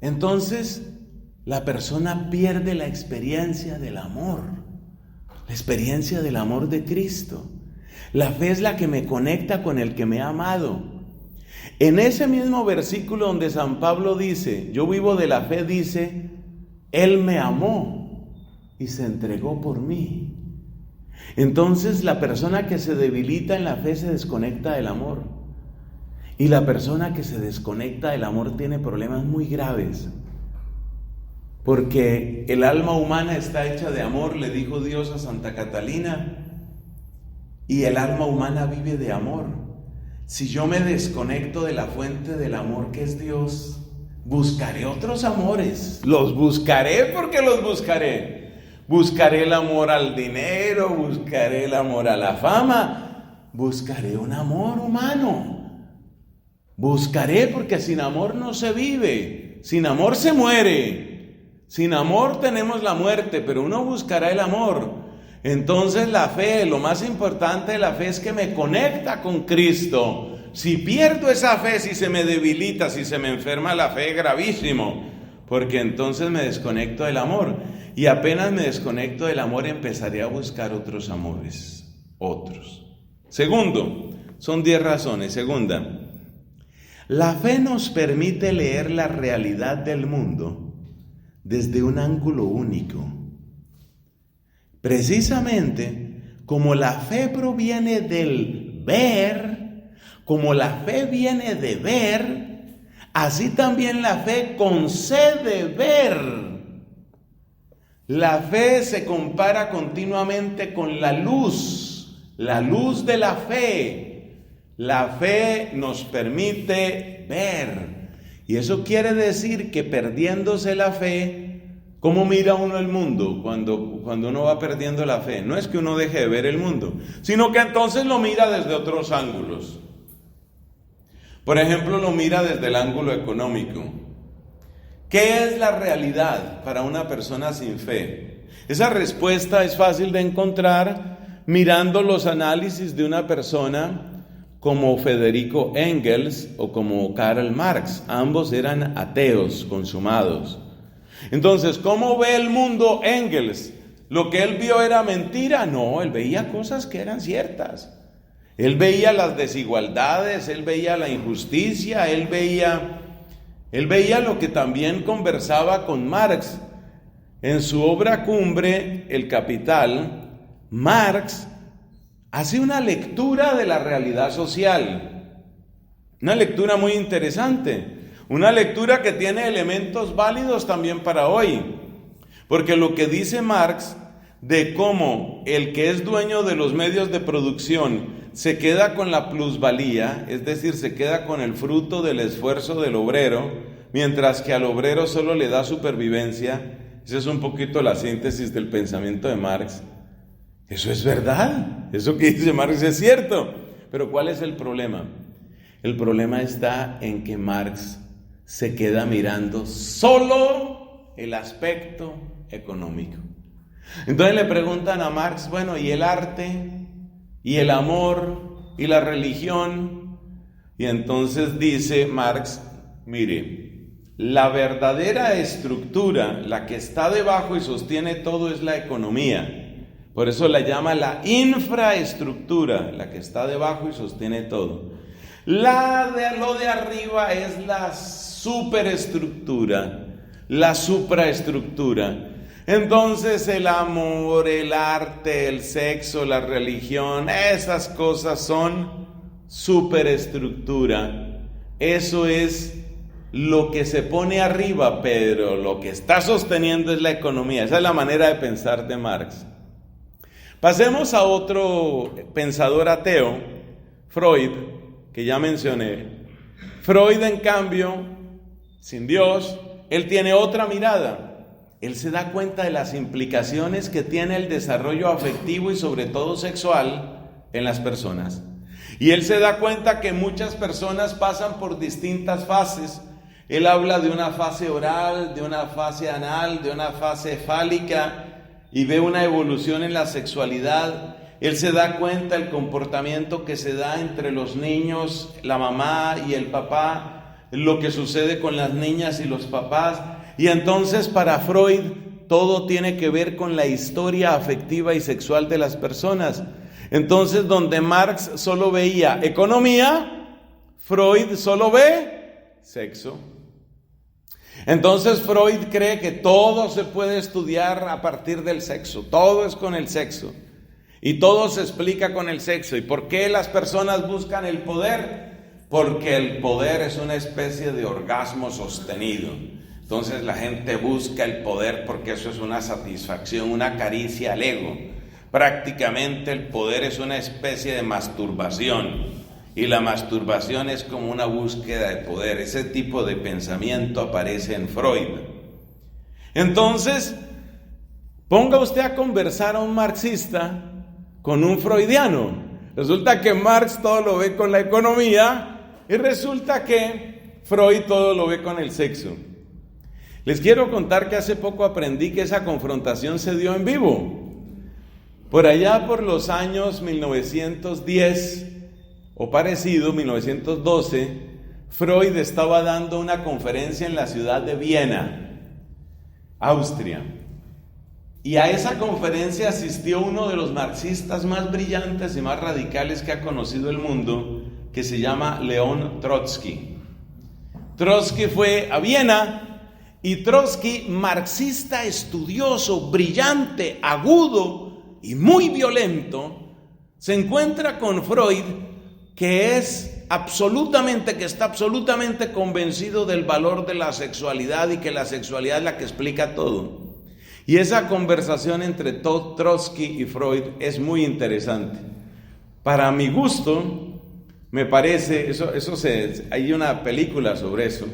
Speaker 1: entonces la persona pierde la experiencia del amor, la experiencia del amor de Cristo. La fe es la que me conecta con el que me ha amado. En ese mismo versículo donde San Pablo dice: yo vivo de la fe, dice: Él me amó y se entregó por mí. Entonces la persona que se debilita en la fe se desconecta del amor. Y la persona que se desconecta del amor tiene problemas muy graves. Porque el alma humana está hecha de amor, le dijo Dios a Santa Catalina, y el alma humana vive de amor. Si yo me desconecto de la fuente del amor que es Dios, buscaré otros amores. Los buscaré porque los buscaré. Buscaré el amor al dinero, buscaré el amor a la fama, buscaré un amor humano. Buscaré porque sin amor no se vive, sin amor se muere. Sin amor tenemos la muerte, pero uno buscará el amor. Entonces la fe, lo más importante de la fe es que me conecta con Cristo. Si pierdo esa fe, si se me debilita, si se me enferma la fe, gravísimo, porque entonces me desconecto del amor. Y apenas me desconecto del amor, empezaré a buscar otros amores, otros. Segundo, son 10 razones. Segunda, la fe nos permite leer la realidad del mundo desde un ángulo único. Precisamente como la fe proviene del ver, como la fe viene de ver, así también la fe concede ver. La fe se compara continuamente con la luz de la fe. La fe nos permite ver. Y eso quiere decir que perdiéndose la fe, ¿cómo mira uno el mundo cuando uno va perdiendo la fe? No es que uno deje de ver el mundo, sino que entonces lo mira desde otros ángulos. Por ejemplo, lo mira desde el ángulo económico. ¿Qué es la realidad para una persona sin fe? Esa respuesta es fácil de encontrar mirando los análisis de una persona como Federico Engels o como Karl Marx. Ambos eran ateos consumados. Entonces, ¿cómo ve el mundo Engels? ¿Lo que él vio era mentira? No, él veía cosas que eran ciertas. Él veía las desigualdades, él veía la injusticia, él veía lo que también conversaba con Marx. En su obra cumbre, El Capital, Marx hace una lectura de la realidad social, una lectura muy interesante, una lectura que tiene elementos válidos también para hoy, porque lo que dice Marx de cómo el que es dueño de los medios de producción se queda con la plusvalía, es decir, se queda con el fruto del esfuerzo del obrero, mientras que al obrero solo le da supervivencia, esa es un poquito la síntesis del pensamiento de Marx. Eso es verdad, eso que dice Marx es cierto. Pero ¿cuál es el problema? El problema está en que Marx se queda mirando solo el aspecto económico. Entonces le preguntan a Marx, bueno, ¿y el arte? ¿Y el amor? ¿Y la religión? Y entonces dice Marx, mire, la verdadera estructura, la que está debajo y sostiene todo, es la economía. Por eso la llama la infraestructura, la que está debajo y sostiene todo. Lo de arriba es la superestructura, la supraestructura. Entonces el amor, el arte, el sexo, la religión, esas cosas son superestructura. Eso es lo que se pone arriba, pero lo que está sosteniendo es la economía. Esa es la manera de pensar de Marx. Pasemos a otro pensador ateo, Freud, que ya mencioné. Freud, en cambio, sin Dios, él tiene otra mirada. Él se da cuenta de las implicaciones que tiene el desarrollo afectivo y sobre todo sexual en las personas. Y él se da cuenta que muchas personas pasan por distintas fases. Él habla de una fase oral, de una fase anal, de una fase fálica, y ve una evolución en la sexualidad. Él se da cuenta del comportamiento que se da entre los niños, la mamá y el papá, lo que sucede con las niñas y los papás. Y entonces para Freud todo tiene que ver con la historia afectiva y sexual de las personas. Entonces, donde Marx solo veía economía, Freud solo ve sexo. Entonces Freud cree que todo se puede estudiar a partir del sexo, todo es con el sexo y todo se explica con el sexo. ¿Y por qué las personas buscan el poder? Porque el poder es una especie de orgasmo sostenido. Entonces la gente busca el poder porque eso es una satisfacción, una caricia al ego. Prácticamente el poder es una especie de masturbación. Y la masturbación es como una búsqueda de poder. Ese tipo de pensamiento aparece en Freud. Entonces, ponga usted a conversar a un marxista con un freudiano. Resulta que Marx todo lo ve con la economía y resulta que Freud todo lo ve con el sexo. Les quiero contar que hace poco aprendí que esa confrontación se dio en vivo. Por allá por los años 1910 o parecido, 1912, Freud estaba dando una conferencia en la ciudad de Viena, Austria. Y a esa conferencia asistió uno de los marxistas más brillantes y más radicales que ha conocido el mundo, que se llama León Trotsky. Trotsky fue a Viena y Trotsky, marxista estudioso, brillante, agudo y muy violento, se encuentra con Freud, que está absolutamente convencido del valor de la sexualidad y que la sexualidad es la que explica todo. Y esa conversación entre Trotsky y Freud es muy interesante. Para mi gusto, me parece, hay una película sobre eso,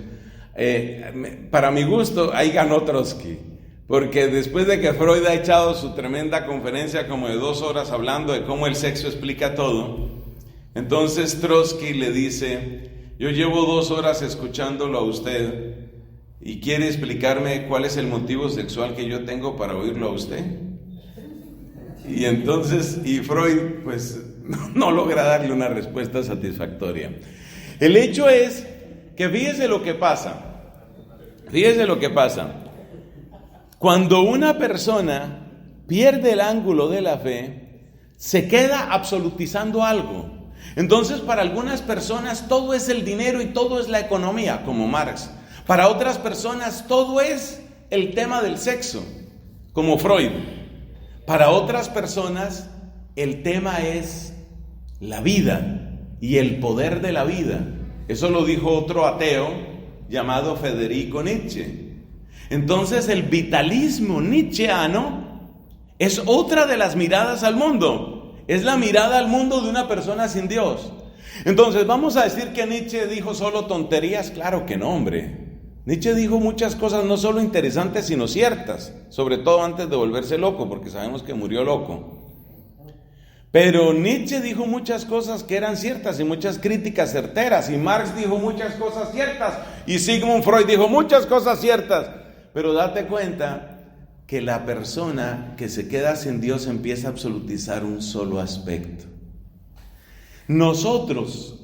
Speaker 1: para mi gusto, ahí ganó Trotsky, porque después de que Freud ha echado su tremenda conferencia como de 2 horas hablando de cómo el sexo explica todo, entonces Trotsky le dice: yo llevo 2 horas escuchándolo a usted y quiere explicarme cuál es el motivo sexual que yo tengo para oírlo a usted. Y entonces, Freud pues no logra darle una respuesta satisfactoria. El hecho es que fíjese lo que pasa. Cuando una persona pierde el ángulo de la fe, se queda absolutizando algo. Entonces, para algunas personas todo es el dinero y todo es la economía, como Marx. Para otras personas todo es el tema del sexo, como Freud. Para otras personas el tema es la vida y el poder de la vida. Eso lo dijo otro ateo llamado Federico Nietzsche. Entonces el vitalismo nietzscheano es otra de las miradas al mundo. Es la mirada al mundo de una persona sin Dios. Entonces, ¿vamos a decir que Nietzsche dijo solo tonterías? Claro que no, hombre. Nietzsche dijo muchas cosas no solo interesantes, sino ciertas, sobre todo antes de volverse loco, porque sabemos que murió loco. Pero Nietzsche dijo muchas cosas que eran ciertas y muchas críticas certeras, y Marx dijo muchas cosas ciertas, y Sigmund Freud dijo muchas cosas ciertas. Pero date cuenta que la persona que se queda sin Dios empieza a absolutizar un solo aspecto. Nosotros,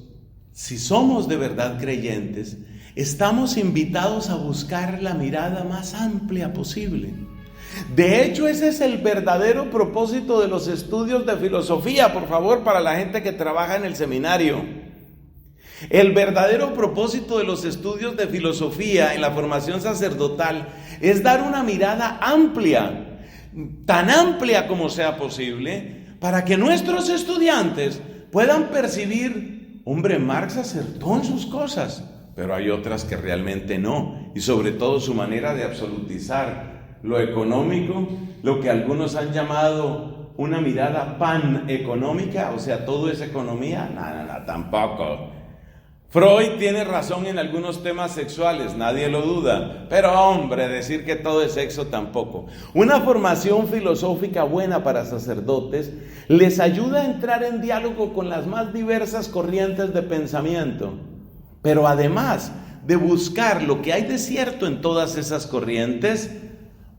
Speaker 1: si somos de verdad creyentes, estamos invitados a buscar la mirada más amplia posible. De hecho, ese es el verdadero propósito de los estudios de filosofía, por favor, para la gente que trabaja en el seminario. El verdadero propósito de los estudios de filosofía en la formación sacerdotal es dar una mirada amplia, tan amplia como sea posible, para que nuestros estudiantes puedan percibir, hombre, Marx acertó en sus cosas, pero hay otras que realmente no, y sobre todo su manera de absolutizar lo económico, lo que algunos han llamado una mirada pan-económica, o sea, todo es economía, no, tampoco. Freud tiene razón en algunos temas sexuales, nadie lo duda, pero hombre, decir que todo es sexo tampoco. Una formación filosófica buena para sacerdotes les ayuda a entrar en diálogo con las más diversas corrientes de pensamiento, pero además de buscar lo que hay de cierto en todas esas corrientes,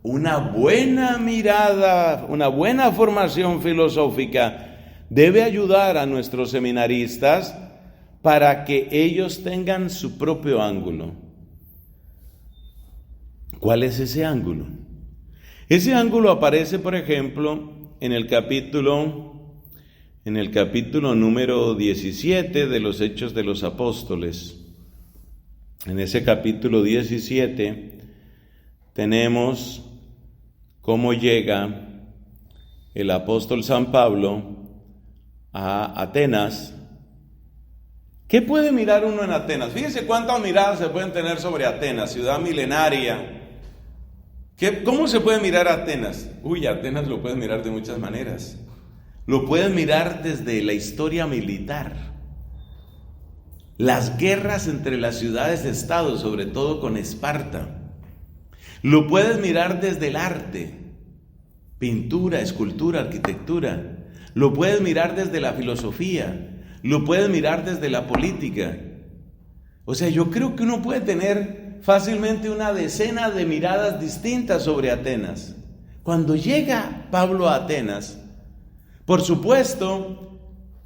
Speaker 1: una buena mirada, una buena formación filosófica debe ayudar a nuestros seminaristas para que ellos tengan su propio ángulo. ¿Cuál es ese ángulo? Ese ángulo aparece, por ejemplo, en el capítulo número 17 de los Hechos de los Apóstoles. En ese capítulo 17 tenemos cómo llega el apóstol San Pablo a Atenas. ¿Qué puede mirar uno en Atenas? Fíjense cuántas miradas se pueden tener sobre Atenas, ciudad milenaria. ¿Cómo se puede mirar a Atenas? Atenas lo puedes mirar de muchas maneras. Lo puedes mirar desde la historia militar. Las guerras entre las ciudades-estado, sobre todo con Esparta. Lo puedes mirar desde el arte, pintura, escultura, arquitectura. Lo puedes mirar desde la filosofía. Lo puedes mirar desde la política. O sea, yo creo que uno puede tener fácilmente una decena de miradas distintas sobre Atenas. Cuando llega Pablo a Atenas, por supuesto,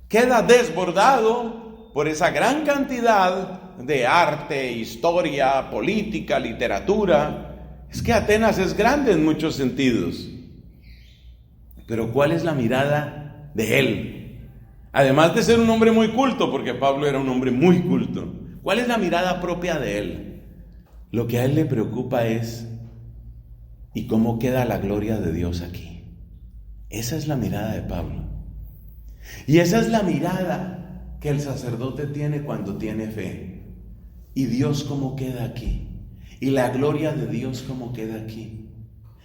Speaker 1: queda desbordado por esa gran cantidad de arte, historia, política, literatura. Es que Atenas es grande en muchos sentidos. Pero ¿cuál es la mirada de él? Además de ser un hombre muy culto, porque Pablo era un hombre muy culto, ¿cuál es la mirada propia de él? Lo que a él le preocupa es, ¿y cómo queda la gloria de Dios aquí? Esa es la mirada de Pablo. Y esa es la mirada que el sacerdote tiene cuando tiene fe. ¿Y Dios cómo queda aquí? ¿Y la gloria de Dios cómo queda aquí?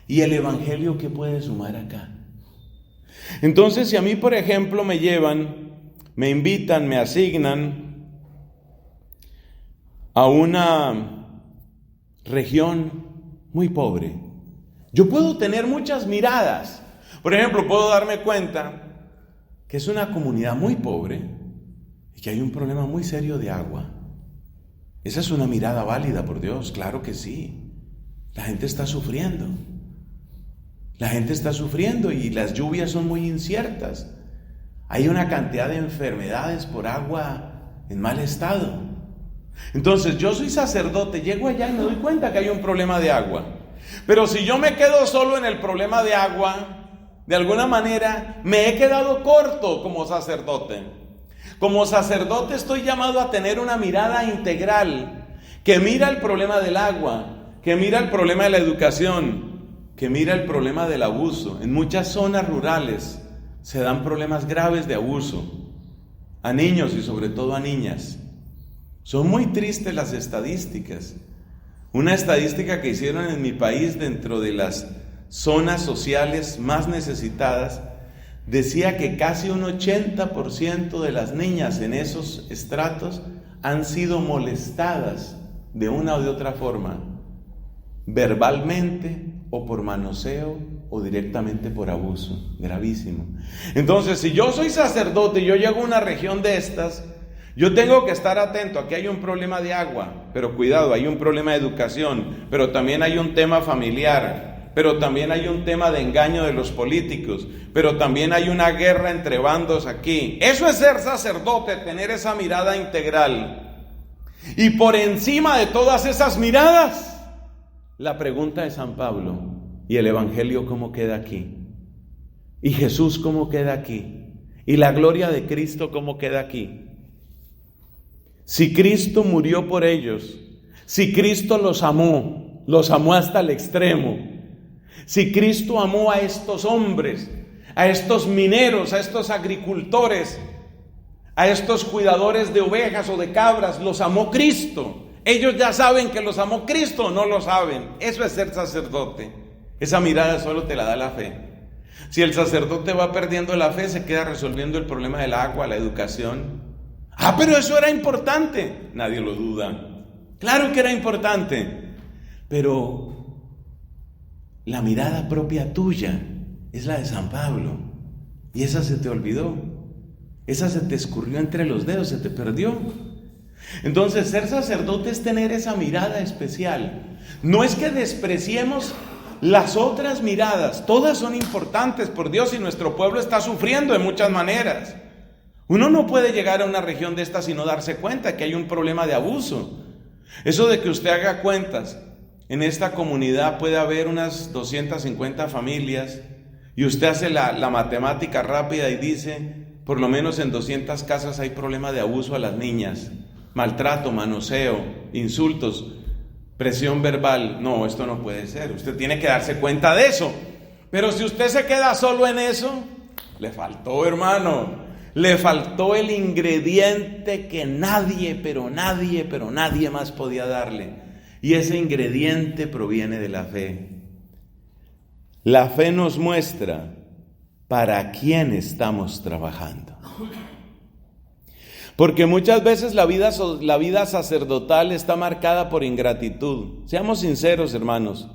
Speaker 1: ¿Y el evangelio qué puede sumar acá? Entonces, si a mí, por ejemplo, me llevan, me invitan, me asignan a una región muy pobre, yo puedo tener muchas miradas. Por ejemplo, puedo darme cuenta que es una comunidad muy pobre y que hay un problema muy serio de agua. Esa es una mirada válida, por Dios, claro que sí. La gente está sufriendo. La gente está sufriendo y las lluvias son muy inciertas. Hay una cantidad de enfermedades por agua en mal estado. Entonces, yo soy sacerdote, llego allá y me doy cuenta que hay un problema de agua. Pero si yo me quedo solo en el problema de agua, de alguna manera me he quedado corto como sacerdote. Como sacerdote estoy llamado a tener una mirada integral que mira el problema del agua, que mira el problema de la educación, que mira el problema del abuso. En muchas zonas rurales se dan problemas graves de abuso a niños y sobre todo a niñas. Son muy tristes las estadísticas. Una estadística que hicieron en mi país dentro de las zonas sociales más necesitadas decía que casi un 80% de las niñas en esos estratos han sido molestadas de una o de otra forma, verbalmente o por manoseo o directamente por abuso, gravísimo. Entonces, si yo soy sacerdote y yo llego a una región de estas, yo tengo que estar atento. Aquí hay un problema de agua, pero cuidado, hay un problema de educación, pero también hay un tema familiar, pero también hay un tema de engaño de los políticos, pero también hay una guerra entre bandos aquí. Eso es ser sacerdote, tener esa mirada integral. Y por encima de todas esas miradas, la pregunta de San Pablo: ¿y el Evangelio cómo queda aquí? ¿Y Jesús cómo queda aquí? ¿Y la gloria de Cristo cómo queda aquí? Si Cristo murió por ellos, si Cristo los amó hasta el extremo, si Cristo amó a estos hombres, a estos mineros, a estos agricultores, a estos cuidadores de ovejas o de cabras, los amó Cristo. Ellos ya saben que los amó Cristo, no lo saben. Eso es ser sacerdote. Esa mirada solo te la da la fe. Si el sacerdote va perdiendo la fe, se queda resolviendo el problema del agua, la educación. Pero eso era importante. Nadie lo duda. Claro que era importante. Pero la mirada propia tuya es la de San Pablo. Y esa se te olvidó. Esa se te escurrió entre los dedos, se te perdió. Entonces, ser sacerdote es tener esa mirada especial. No es que despreciemos las otras miradas. Todas son importantes, por Dios, y nuestro pueblo está sufriendo de muchas maneras. Uno no puede llegar a una región de estas y no darse cuenta que hay un problema de abuso. Eso de que usted haga cuentas, en esta comunidad puede haber unas 250 familias, y usted hace la matemática rápida y dice, por lo menos en 200 casas hay problema de abuso a las niñas, maltrato, manoseo, insultos, presión verbal. No, esto no puede ser. Usted tiene que darse cuenta de eso. Pero si usted se queda solo en eso, le faltó, hermano. Le faltó el ingrediente que nadie más podía darle. Y ese ingrediente proviene de la fe. La fe nos muestra para quién estamos trabajando. Porque muchas veces la vida sacerdotal está marcada por ingratitud. Seamos sinceros, hermanos.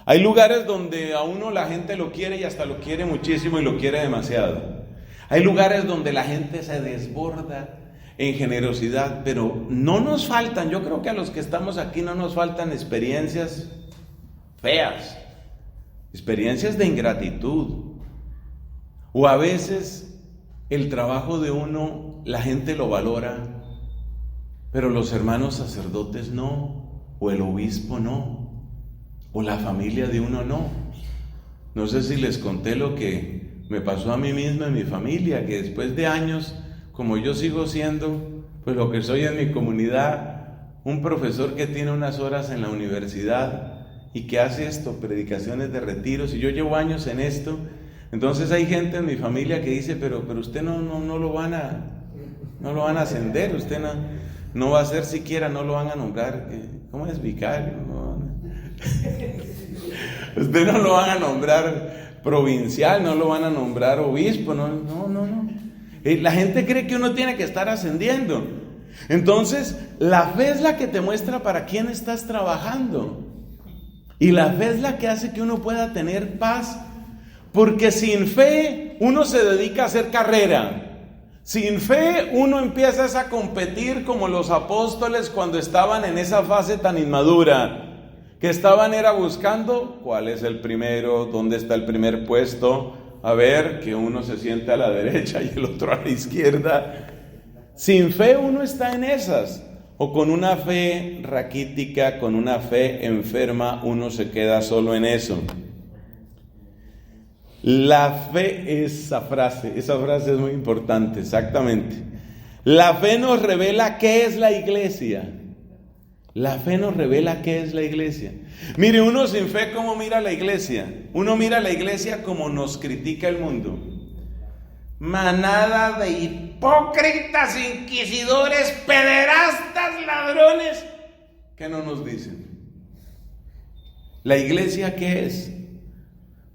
Speaker 1: Hay lugares donde a uno la gente lo quiere y hasta lo quiere muchísimo y lo quiere demasiado. Hay lugares donde la gente se desborda en generosidad, pero no nos faltan, yo creo que a los que estamos aquí no nos faltan experiencias feas, experiencias de ingratitud. O a veces el trabajo de uno, la gente lo valora, pero los hermanos sacerdotes no, o el obispo no, o la familia de uno no. No sé si les conté lo que me pasó a mí mismo en mi familia, que después de años, como yo sigo siendo, pues lo que soy en mi comunidad, un profesor que tiene unas horas en la universidad y que hace esto, predicaciones de retiros, y yo llevo años en esto. Entonces hay gente en mi familia que dice, pero usted no lo van a ascender, usted no va a ser siquiera, no lo van a nombrar, ¿cómo es? Vicario, usted no lo van a nombrar provincial, no lo van a nombrar obispo, no. La gente cree que uno tiene que estar ascendiendo. Entonces, la fe es la que te muestra para quién estás trabajando. Y la fe es la que hace que uno pueda tener paz. Porque sin fe uno se dedica a hacer carrera. Sin fe uno empieza a competir como los apóstoles cuando estaban en esa fase tan inmadura. Que estaban era buscando cuál es el primero, dónde está el primer puesto, a ver, que uno se siente a la derecha y el otro a la izquierda. Sin fe uno está en esas, o con una fe raquítica, con una fe enferma, uno se queda solo en eso. La fe, esa frase es muy importante, exactamente. La fe nos revela qué es la iglesia. La fe nos revela qué es la iglesia. Mire, uno sin fe, ¿cómo mira la iglesia? Uno mira la iglesia como nos critica el mundo. Manada de hipócritas, inquisidores, pederastas, ladrones. ¿Qué no nos dicen? ¿La iglesia qué es?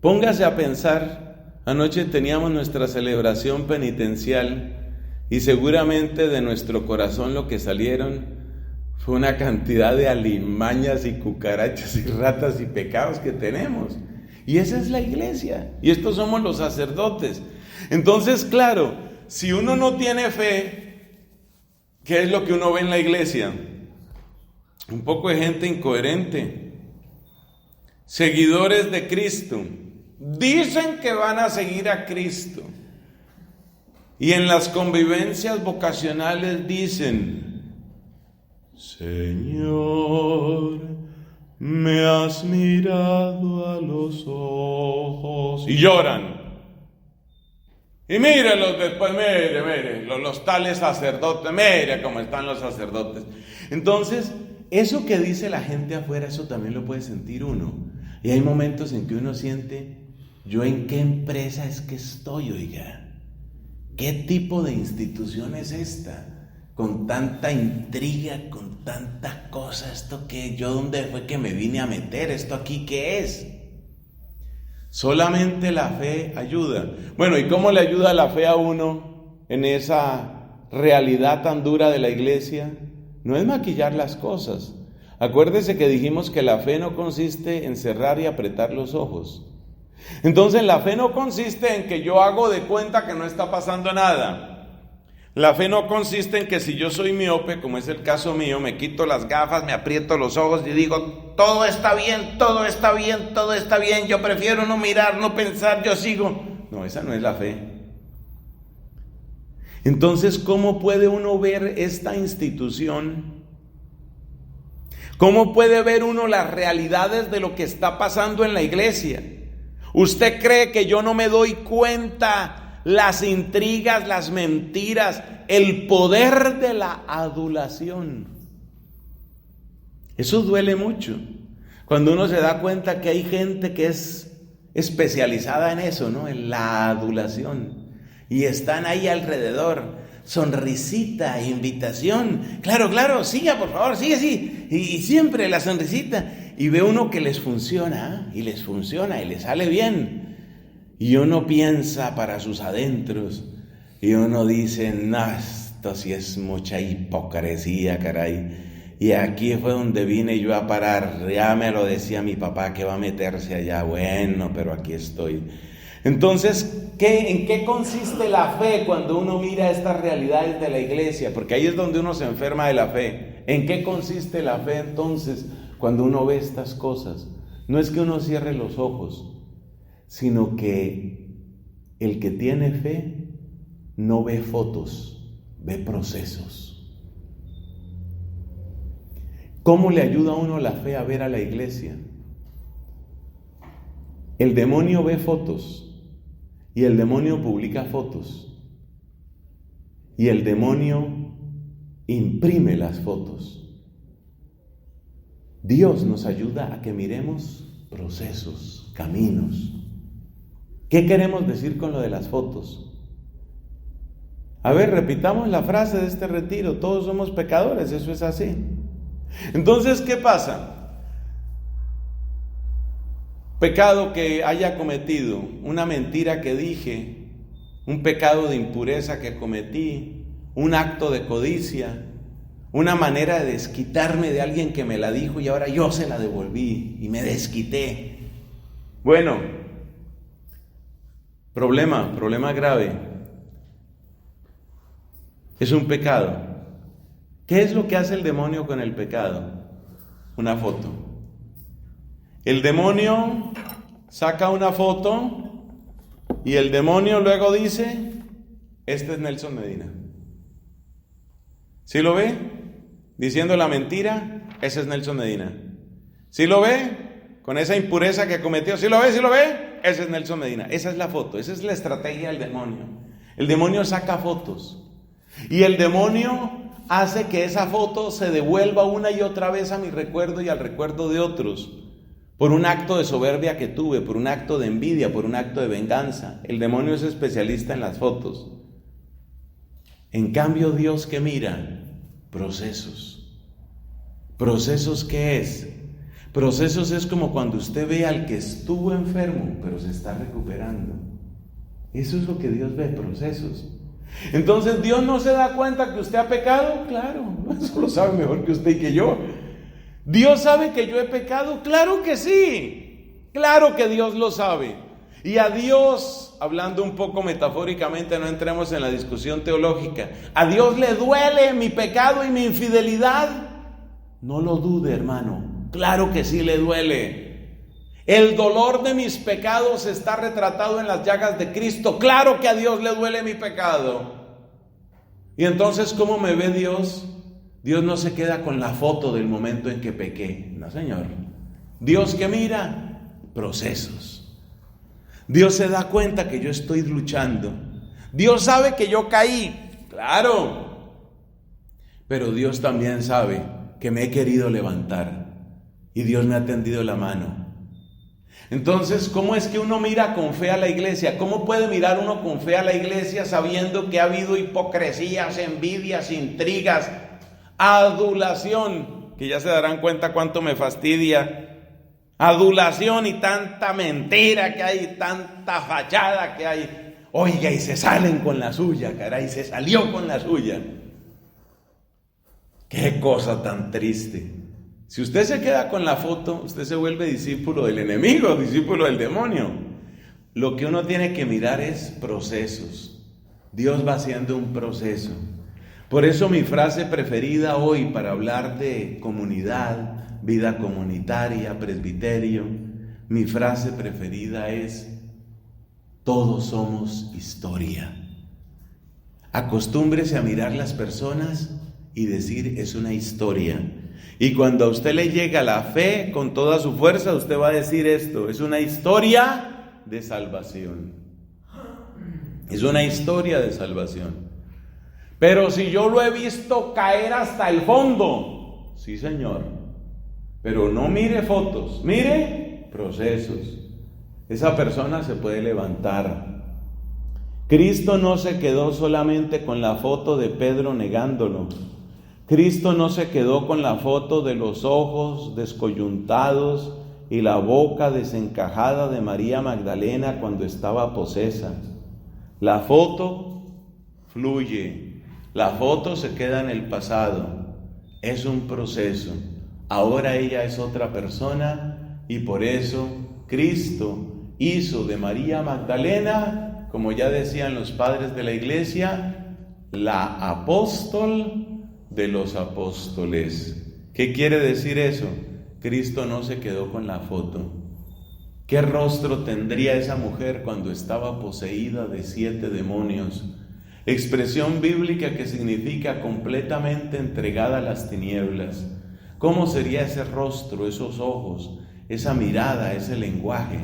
Speaker 1: Póngase a pensar. Anoche teníamos nuestra celebración penitencial y seguramente de nuestro corazón lo que salieron Fue una cantidad de alimañas y cucarachas y ratas y pecados que tenemos. Y esa es la iglesia. Y estos somos los sacerdotes. Entonces, claro, si uno no tiene fe, ¿qué es lo que uno ve en la iglesia? Un poco de gente incoherente. Seguidores de Cristo. Dicen que van a seguir a Cristo. Y en las convivencias vocacionales dicen: Señor, me has mirado a los ojos. Y lloran. Y mírenlos después, mire, los tales sacerdotes, mire cómo están los sacerdotes. Entonces, eso que dice la gente afuera, eso también lo puede sentir uno. Y hay momentos en que uno siente: ¿yo en qué empresa es que estoy, oiga? ¿Qué tipo de institución es esta? Con tanta intriga, con tanta cosa, ¿esto qué? ¿Yo dónde fue que me vine a meter? ¿Esto aquí qué es? Solamente la fe ayuda. Bueno, ¿y cómo le ayuda la fe a uno en esa realidad tan dura de la iglesia? No es maquillar las cosas. Acuérdese que dijimos que la fe no consiste en cerrar y apretar los ojos. Entonces la fe no consiste en que yo hago de cuenta que no está pasando nada. La fe no consiste en que si yo soy miope, como es el caso mío, me quito las gafas, me aprieto los ojos y digo: todo está bien, todo está bien, todo está bien, yo prefiero no mirar, no pensar, yo sigo. No, esa no es la fe. Entonces, ¿cómo puede uno ver esta institución? ¿Cómo puede ver uno las realidades de lo que está pasando en la iglesia? ¿Usted cree que yo no me doy cuenta las intrigas, las mentiras, el poder de la adulación? Eso duele mucho. Cuando uno se da cuenta que hay gente que es especializada en eso, ¿no? En la adulación. Y están ahí alrededor, sonrisita, invitación. Claro, siga por favor, sigue así. Y siempre la sonrisita. Y ve uno que les funciona, y les funciona, y les sale bien. Y uno piensa para sus adentros, y uno dice: no, esto sí es mucha hipocresía, caray. Y aquí fue donde vine yo a parar. Ya me lo decía mi papá que va a meterse allá. Bueno, pero aquí estoy. Entonces, ¿en qué consiste la fe cuando uno mira estas realidades de la iglesia? Porque ahí es donde uno se enferma de la fe. ¿En qué consiste la fe entonces cuando uno ve estas cosas? No es que uno cierre los ojos, sino que el que tiene fe no ve fotos, ve procesos. ¿Cómo le ayuda a uno la fe a ver a la iglesia? El demonio ve fotos y el demonio publica fotos y el demonio imprime las fotos. Dios nos ayuda a que miremos procesos, caminos. ¿Qué queremos decir con lo de las fotos? A ver, repitamos la frase de este retiro: todos somos pecadores, eso es así. Entonces, ¿qué pasa? Pecado que haya cometido, una mentira que dije, un pecado de impureza que cometí, un acto de codicia, una manera de desquitarme de alguien que me la dijo y ahora yo se la devolví y me desquité. Bueno, problema grave. Es un pecado. ¿Qué es lo que hace el demonio con el pecado? Una foto. El demonio saca una foto y el demonio luego dice: este es Nelson Medina. ¿Sí lo ve? Diciendo la mentira, ese es Nelson Medina. ¿Sí lo ve? Con esa impureza que cometió. ¿Sí lo ve? ¿Sí lo ve? Ese es Nelson Medina. Esa es la foto, esa es la estrategia del demonio. El demonio saca fotos y el demonio hace que esa foto se devuelva una y otra vez a mi recuerdo y al recuerdo de otros. Por un acto de soberbia que tuve, por un acto de envidia, por un acto de venganza. El demonio es especialista en las fotos. En cambio, Dios, ¿qué mira? Procesos. ¿Procesos qué es? Procesos es como cuando usted ve al que estuvo enfermo, pero se está recuperando. Eso es lo que Dios ve, procesos. Entonces, ¿Dios no se da cuenta que usted ha pecado? Claro, eso lo sabe mejor que usted y que yo. ¿Dios sabe que yo he pecado? Claro que sí, claro que Dios lo sabe. Y a Dios, hablando un poco metafóricamente, no entremos en la discusión teológica, ¿a Dios le duele mi pecado y mi infidelidad? No lo dude, hermano, claro que sí le duele. El dolor de mis pecados está retratado en las llagas de Cristo. Claro que a Dios le duele mi pecado. Y entonces, ¿cómo me ve Dios? Dios no se queda con la foto del momento en que pequé. No, Señor. Dios, ¿qué mira? Procesos. Dios se da cuenta que yo estoy luchando. Dios sabe que yo caí. Claro. Pero Dios también sabe que me he querido levantar. Y Dios me ha tendido la mano. Entonces, ¿cómo es que uno mira con fe a la iglesia? ¿Cómo puede mirar uno con fe a la iglesia sabiendo que ha habido hipocresías, envidias, intrigas, adulación? Que ya se darán cuenta cuánto me fastidia. Adulación y tanta mentira que hay, tanta fachada que hay. Oiga, y se salen con la suya, caray, se salió con la suya. Qué cosa tan triste. Si usted se queda con la foto, usted se vuelve discípulo del enemigo, discípulo del demonio. Lo que uno tiene que mirar es procesos. Dios va haciendo un proceso. Por eso mi frase preferida hoy para hablar de comunidad, vida comunitaria, presbiterio, mi frase preferida es: todos somos historia. Acostúmbrese a mirar las personas y decir, es una historia. Y cuando a usted le llega la fe con toda su fuerza, usted va a decir esto: es una historia de salvación. Es una historia de salvación. Pero si yo lo he visto caer hasta el fondo, sí, Señor, pero no mire fotos, mire procesos. Esa persona se puede levantar. Cristo no se quedó solamente con la foto de Pedro negándolo. Cristo no se quedó con la foto de los ojos descoyuntados y la boca desencajada de María Magdalena cuando estaba posesa. La foto fluye, la foto se queda en el pasado, es un proceso. Ahora ella es otra persona y por eso Cristo hizo de María Magdalena, como ya decían los padres de la iglesia, la apóstol de los apóstoles. ¿Qué quiere decir eso? Cristo no se quedó con la foto. ¿Qué rostro tendría esa mujer cuando estaba poseída de 7 demonios? Expresión bíblica que significa completamente entregada a las tinieblas. ¿Cómo sería ese rostro, esos ojos, esa mirada, ese lenguaje,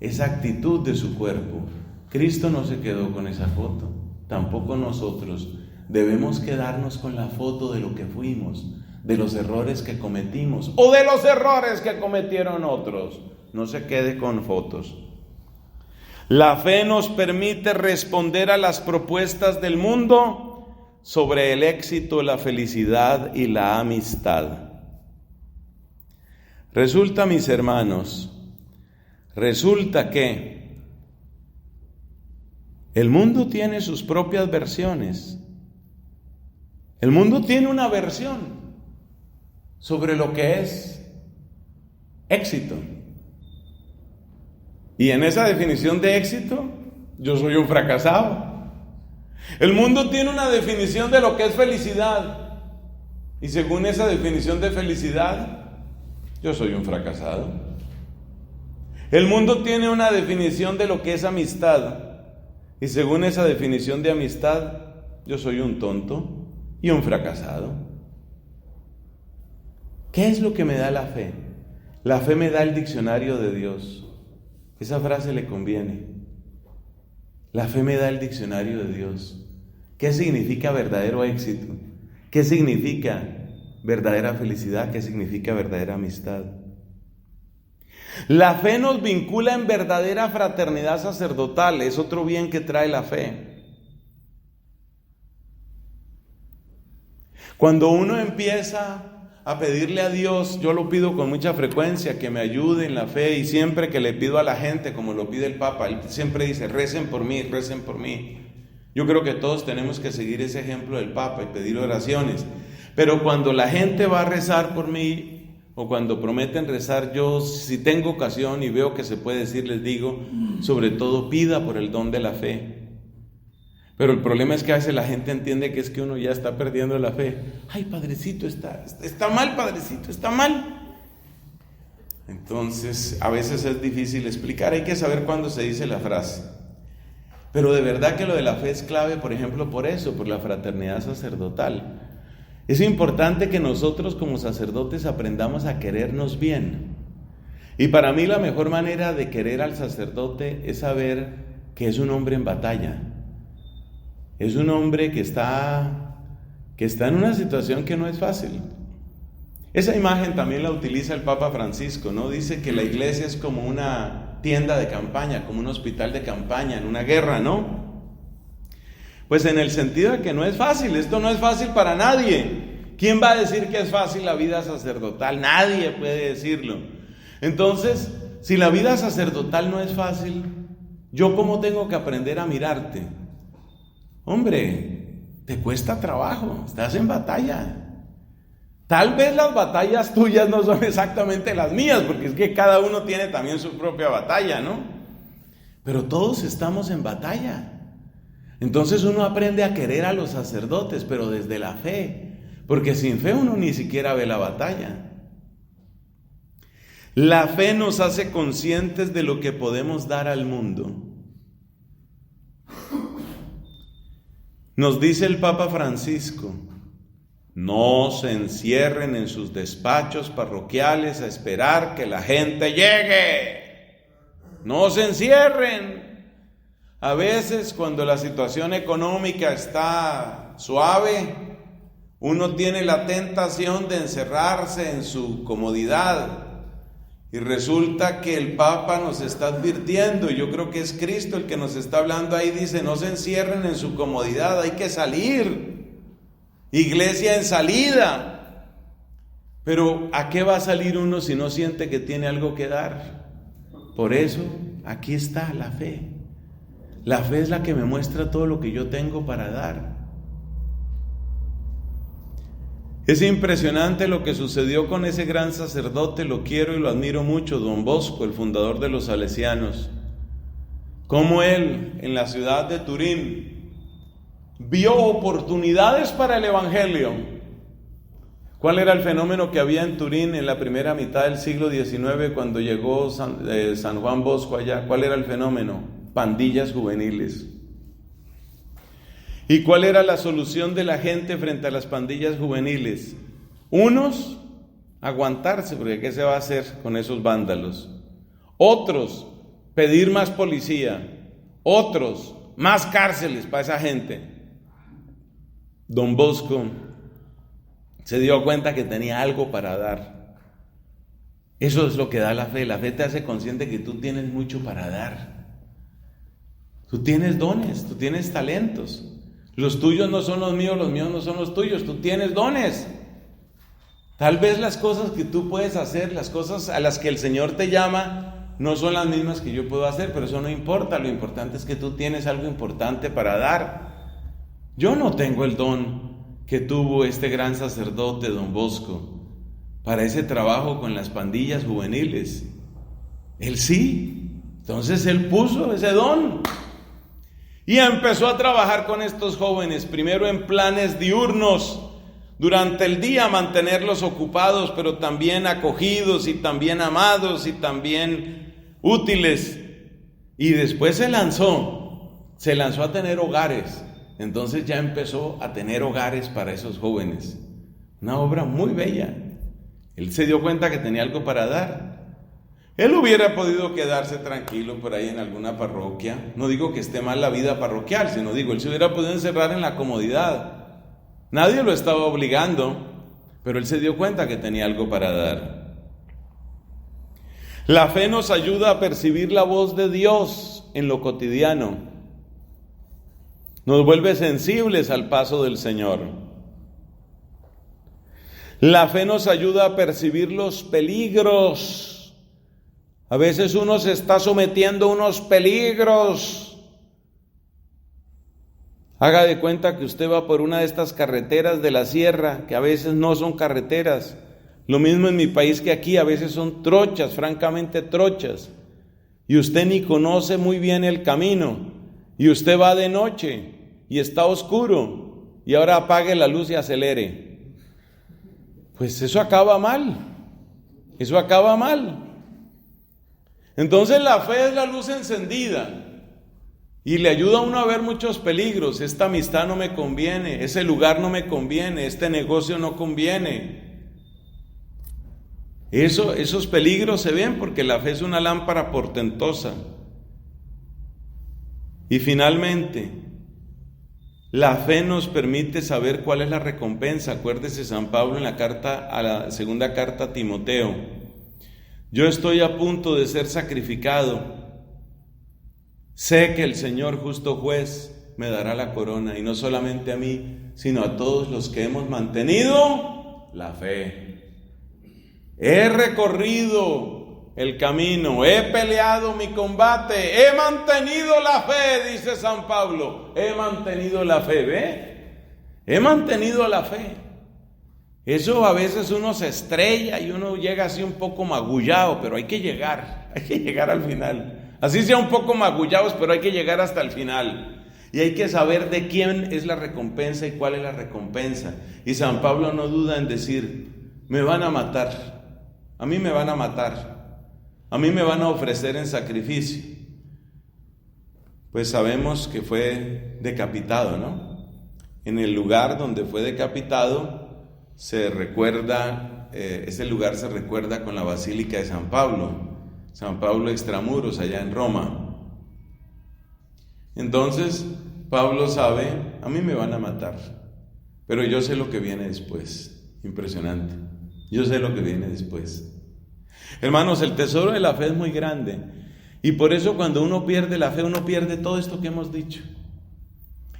Speaker 1: esa actitud de su cuerpo? Cristo no se quedó con esa foto, tampoco nosotros. Debemos quedarnos con la foto de lo que fuimos, de los errores que cometimos o de los errores que cometieron otros. No se quede con fotos. La fe nos permite responder a las propuestas del mundo sobre el éxito, la felicidad y la amistad. Resulta, mis hermanos, que el mundo tiene sus propias versiones. El mundo tiene una versión sobre lo que es éxito. Y en esa definición de éxito, yo soy un fracasado. El mundo tiene una definición de lo que es felicidad. Y según esa definición de felicidad, yo soy un fracasado. El mundo tiene una definición de lo que es amistad. Y según esa definición de amistad, yo soy un tonto y un fracasado. ¿Qué es lo que me da la fe? La fe me da el diccionario de Dios. Esa frase le conviene. La fe me da el diccionario de Dios. ¿Qué significa verdadero éxito? ¿Qué significa verdadera felicidad? ¿Qué significa verdadera amistad? La fe nos vincula en verdadera fraternidad sacerdotal. Es otro bien que trae la fe. Cuando uno empieza a pedirle a Dios, yo lo pido con mucha frecuencia, que me ayude en la fe, y siempre que le pido a la gente, como lo pide el Papa, él siempre dice, recen por mí, recen por mí. Yo creo que todos tenemos que seguir ese ejemplo del Papa y pedir oraciones. Pero cuando la gente va a rezar por mí, o cuando prometen rezar, yo si tengo ocasión y veo que se puede decir, les digo, sobre todo pida por el don de la fe. Pero el problema es que a veces la gente entiende que es que uno ya está perdiendo la fe. Ay, padrecito, está mal, padrecito, está mal. Entonces, a veces es difícil explicar, hay que saber cuándo se dice la frase. Pero de verdad que lo de la fe es clave, por ejemplo, por eso, por la fraternidad sacerdotal. Es importante que nosotros como sacerdotes aprendamos a querernos bien. Y para mí la mejor manera de querer al sacerdote es saber que es un hombre en batalla. Es un hombre que está en una situación que no es fácil. Esa imagen también la utiliza el Papa Francisco, ¿no? Dice que la iglesia es como una tienda de campaña, como un hospital de campaña en una guerra, ¿no? Pues en el sentido de que no es fácil, esto no es fácil para nadie. ¿Quién va a decir que es fácil la vida sacerdotal? Nadie puede decirlo. Entonces, si la vida sacerdotal no es fácil, ¿yo cómo tengo que aprender a mirarte? Hombre, te cuesta trabajo, estás en batalla. Tal vez las batallas tuyas no son exactamente las mías, porque es que cada uno tiene también su propia batalla, ¿no? Pero todos estamos en batalla. Entonces uno aprende a querer a los sacerdotes, pero desde la fe, porque sin fe uno ni siquiera ve la batalla. La fe nos hace conscientes de lo que podemos dar al mundo. Nos dice el Papa Francisco, no se encierren en sus despachos parroquiales a esperar que la gente llegue. No se encierren. A veces cuando la situación económica está suave, uno tiene la tentación de encerrarse en su comodidad. Y resulta que el Papa nos está advirtiendo, y yo creo que es Cristo el que nos está hablando ahí, dice, no se encierren en su comodidad, hay que salir. Iglesia en salida. Pero ¿a qué va a salir uno si no siente que tiene algo que dar? Por eso, aquí está la fe. La fe es la que me muestra todo lo que yo tengo para dar. Es impresionante lo que sucedió con ese gran sacerdote, lo quiero y lo admiro mucho, Don Bosco, el fundador de los salesianos. Cómo él, en la ciudad de Turín, vio oportunidades para el evangelio. ¿Cuál era el fenómeno que había en Turín en la primera mitad del siglo XIX cuando llegó San Juan Bosco allá? ¿Cuál era el fenómeno? Pandillas juveniles. ¿Y cuál era la solución de la gente frente a las pandillas juveniles? Unos, aguantarse, porque ¿qué se va a hacer con esos vándalos? Otros, pedir más policía. Otros, más cárceles para esa gente. Don Bosco se dio cuenta que tenía algo para dar. Eso es lo que da la fe. La fe te hace consciente que tú tienes mucho para dar. Tú tienes dones, tú tienes talentos. Los tuyos no son los míos no son los tuyos, tú tienes dones. Tal vez las cosas que tú puedes hacer, las cosas a las que el Señor te llama, no son las mismas que yo puedo hacer, pero eso no importa, lo importante es que tú tienes algo importante para dar. Yo no tengo el don que tuvo este gran sacerdote, Don Bosco, para ese trabajo con las pandillas juveniles. Él sí, entonces él puso ese don. Y empezó a trabajar con estos jóvenes, primero en planes diurnos, durante el día mantenerlos ocupados, pero también acogidos y también amados y también útiles. Y después se lanzó a tener hogares. Entonces ya empezó a tener hogares para esos jóvenes. Una obra muy bella. Él se dio cuenta que tenía algo para dar. Él hubiera podido quedarse tranquilo por ahí en alguna parroquia. No digo que esté mal la vida parroquial, sino digo, él se hubiera podido encerrar en la comodidad. Nadie lo estaba obligando, pero él se dio cuenta que tenía algo para dar. La fe nos ayuda a percibir la voz de Dios en lo cotidiano. Nos vuelve sensibles al paso del Señor. La fe nos ayuda a percibir los peligros. A veces uno se está sometiendo a unos peligros.
Speaker 2: Haga de cuenta que usted va por una de estas carreteras de la sierra, que a veces no son carreteras. Lo mismo en mi país que aquí, a veces son trochas, francamente trochas. Y usted ni conoce muy bien el camino. Y usted va de noche y está oscuro. Y ahora apague la luz y acelere. Pues eso acaba mal. Eso acaba mal. Entonces la fe es la luz encendida. Y le ayuda a uno a ver muchos peligros. Esta amistad no me conviene, ese lugar no me conviene, este negocio no conviene. Esos peligros se ven porque la fe es una lámpara portentosa. Y finalmente, la fe nos permite saber cuál es la recompensa. Acuérdese San Pablo en la segunda carta a Timoteo. Yo estoy a punto de ser sacrificado. Sé que el Señor justo juez me dará la corona, y no solamente a mí, sino a todos los que hemos mantenido la fe. He recorrido el camino, he peleado mi combate, he mantenido la fe, dice San Pablo. He mantenido la fe, ¿ve? He mantenido la fe. Eso a veces uno se estrella y uno llega así un poco magullado, pero hay que llegar al final. Así sea un poco magullados, pero hay que llegar hasta el final. Y hay que saber de quién es la recompensa y cuál es la recompensa. Y San Pablo no duda en decir, me van a matar, a mí me van a matar, a mí me van a ofrecer en sacrificio. Pues sabemos que fue decapitado, ¿no? En el lugar donde fue decapitado se recuerda, ese lugar se recuerda con la Basílica de San Pablo extramuros, allá en Roma. Entonces, Pablo sabe, a mí me van a matar, pero yo sé lo que viene después. Impresionante. Yo sé lo que viene después. Hermanos, el tesoro de la fe es muy grande, y por eso cuando uno pierde la fe, uno pierde todo esto que hemos dicho.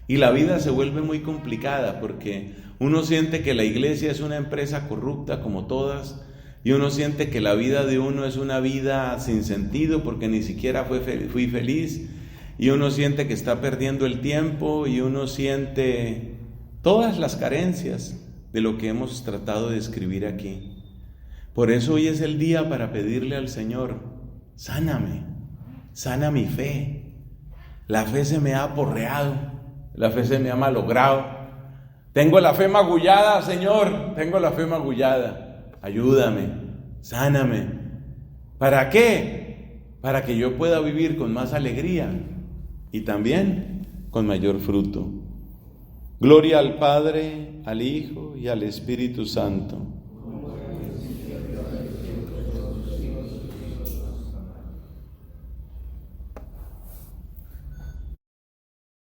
Speaker 2: Y la vida se vuelve muy complicada, porque uno siente que la iglesia es una empresa corrupta como todas, y uno siente que la vida de uno es una vida sin sentido porque ni siquiera fui feliz, y uno siente que está perdiendo el tiempo, y uno siente todas las carencias de lo que hemos tratado de escribir aquí. Por eso hoy es el día para pedirle al Señor, sáname, sana mi fe. La fe se me ha aporreado, la fe se me ha malogrado. Tengo la fe magullada, Señor, tengo la fe magullada. Ayúdame, sáname. ¿Para qué? Para que yo pueda vivir con más alegría y también con mayor fruto. Gloria al Padre, al Hijo y al Espíritu Santo,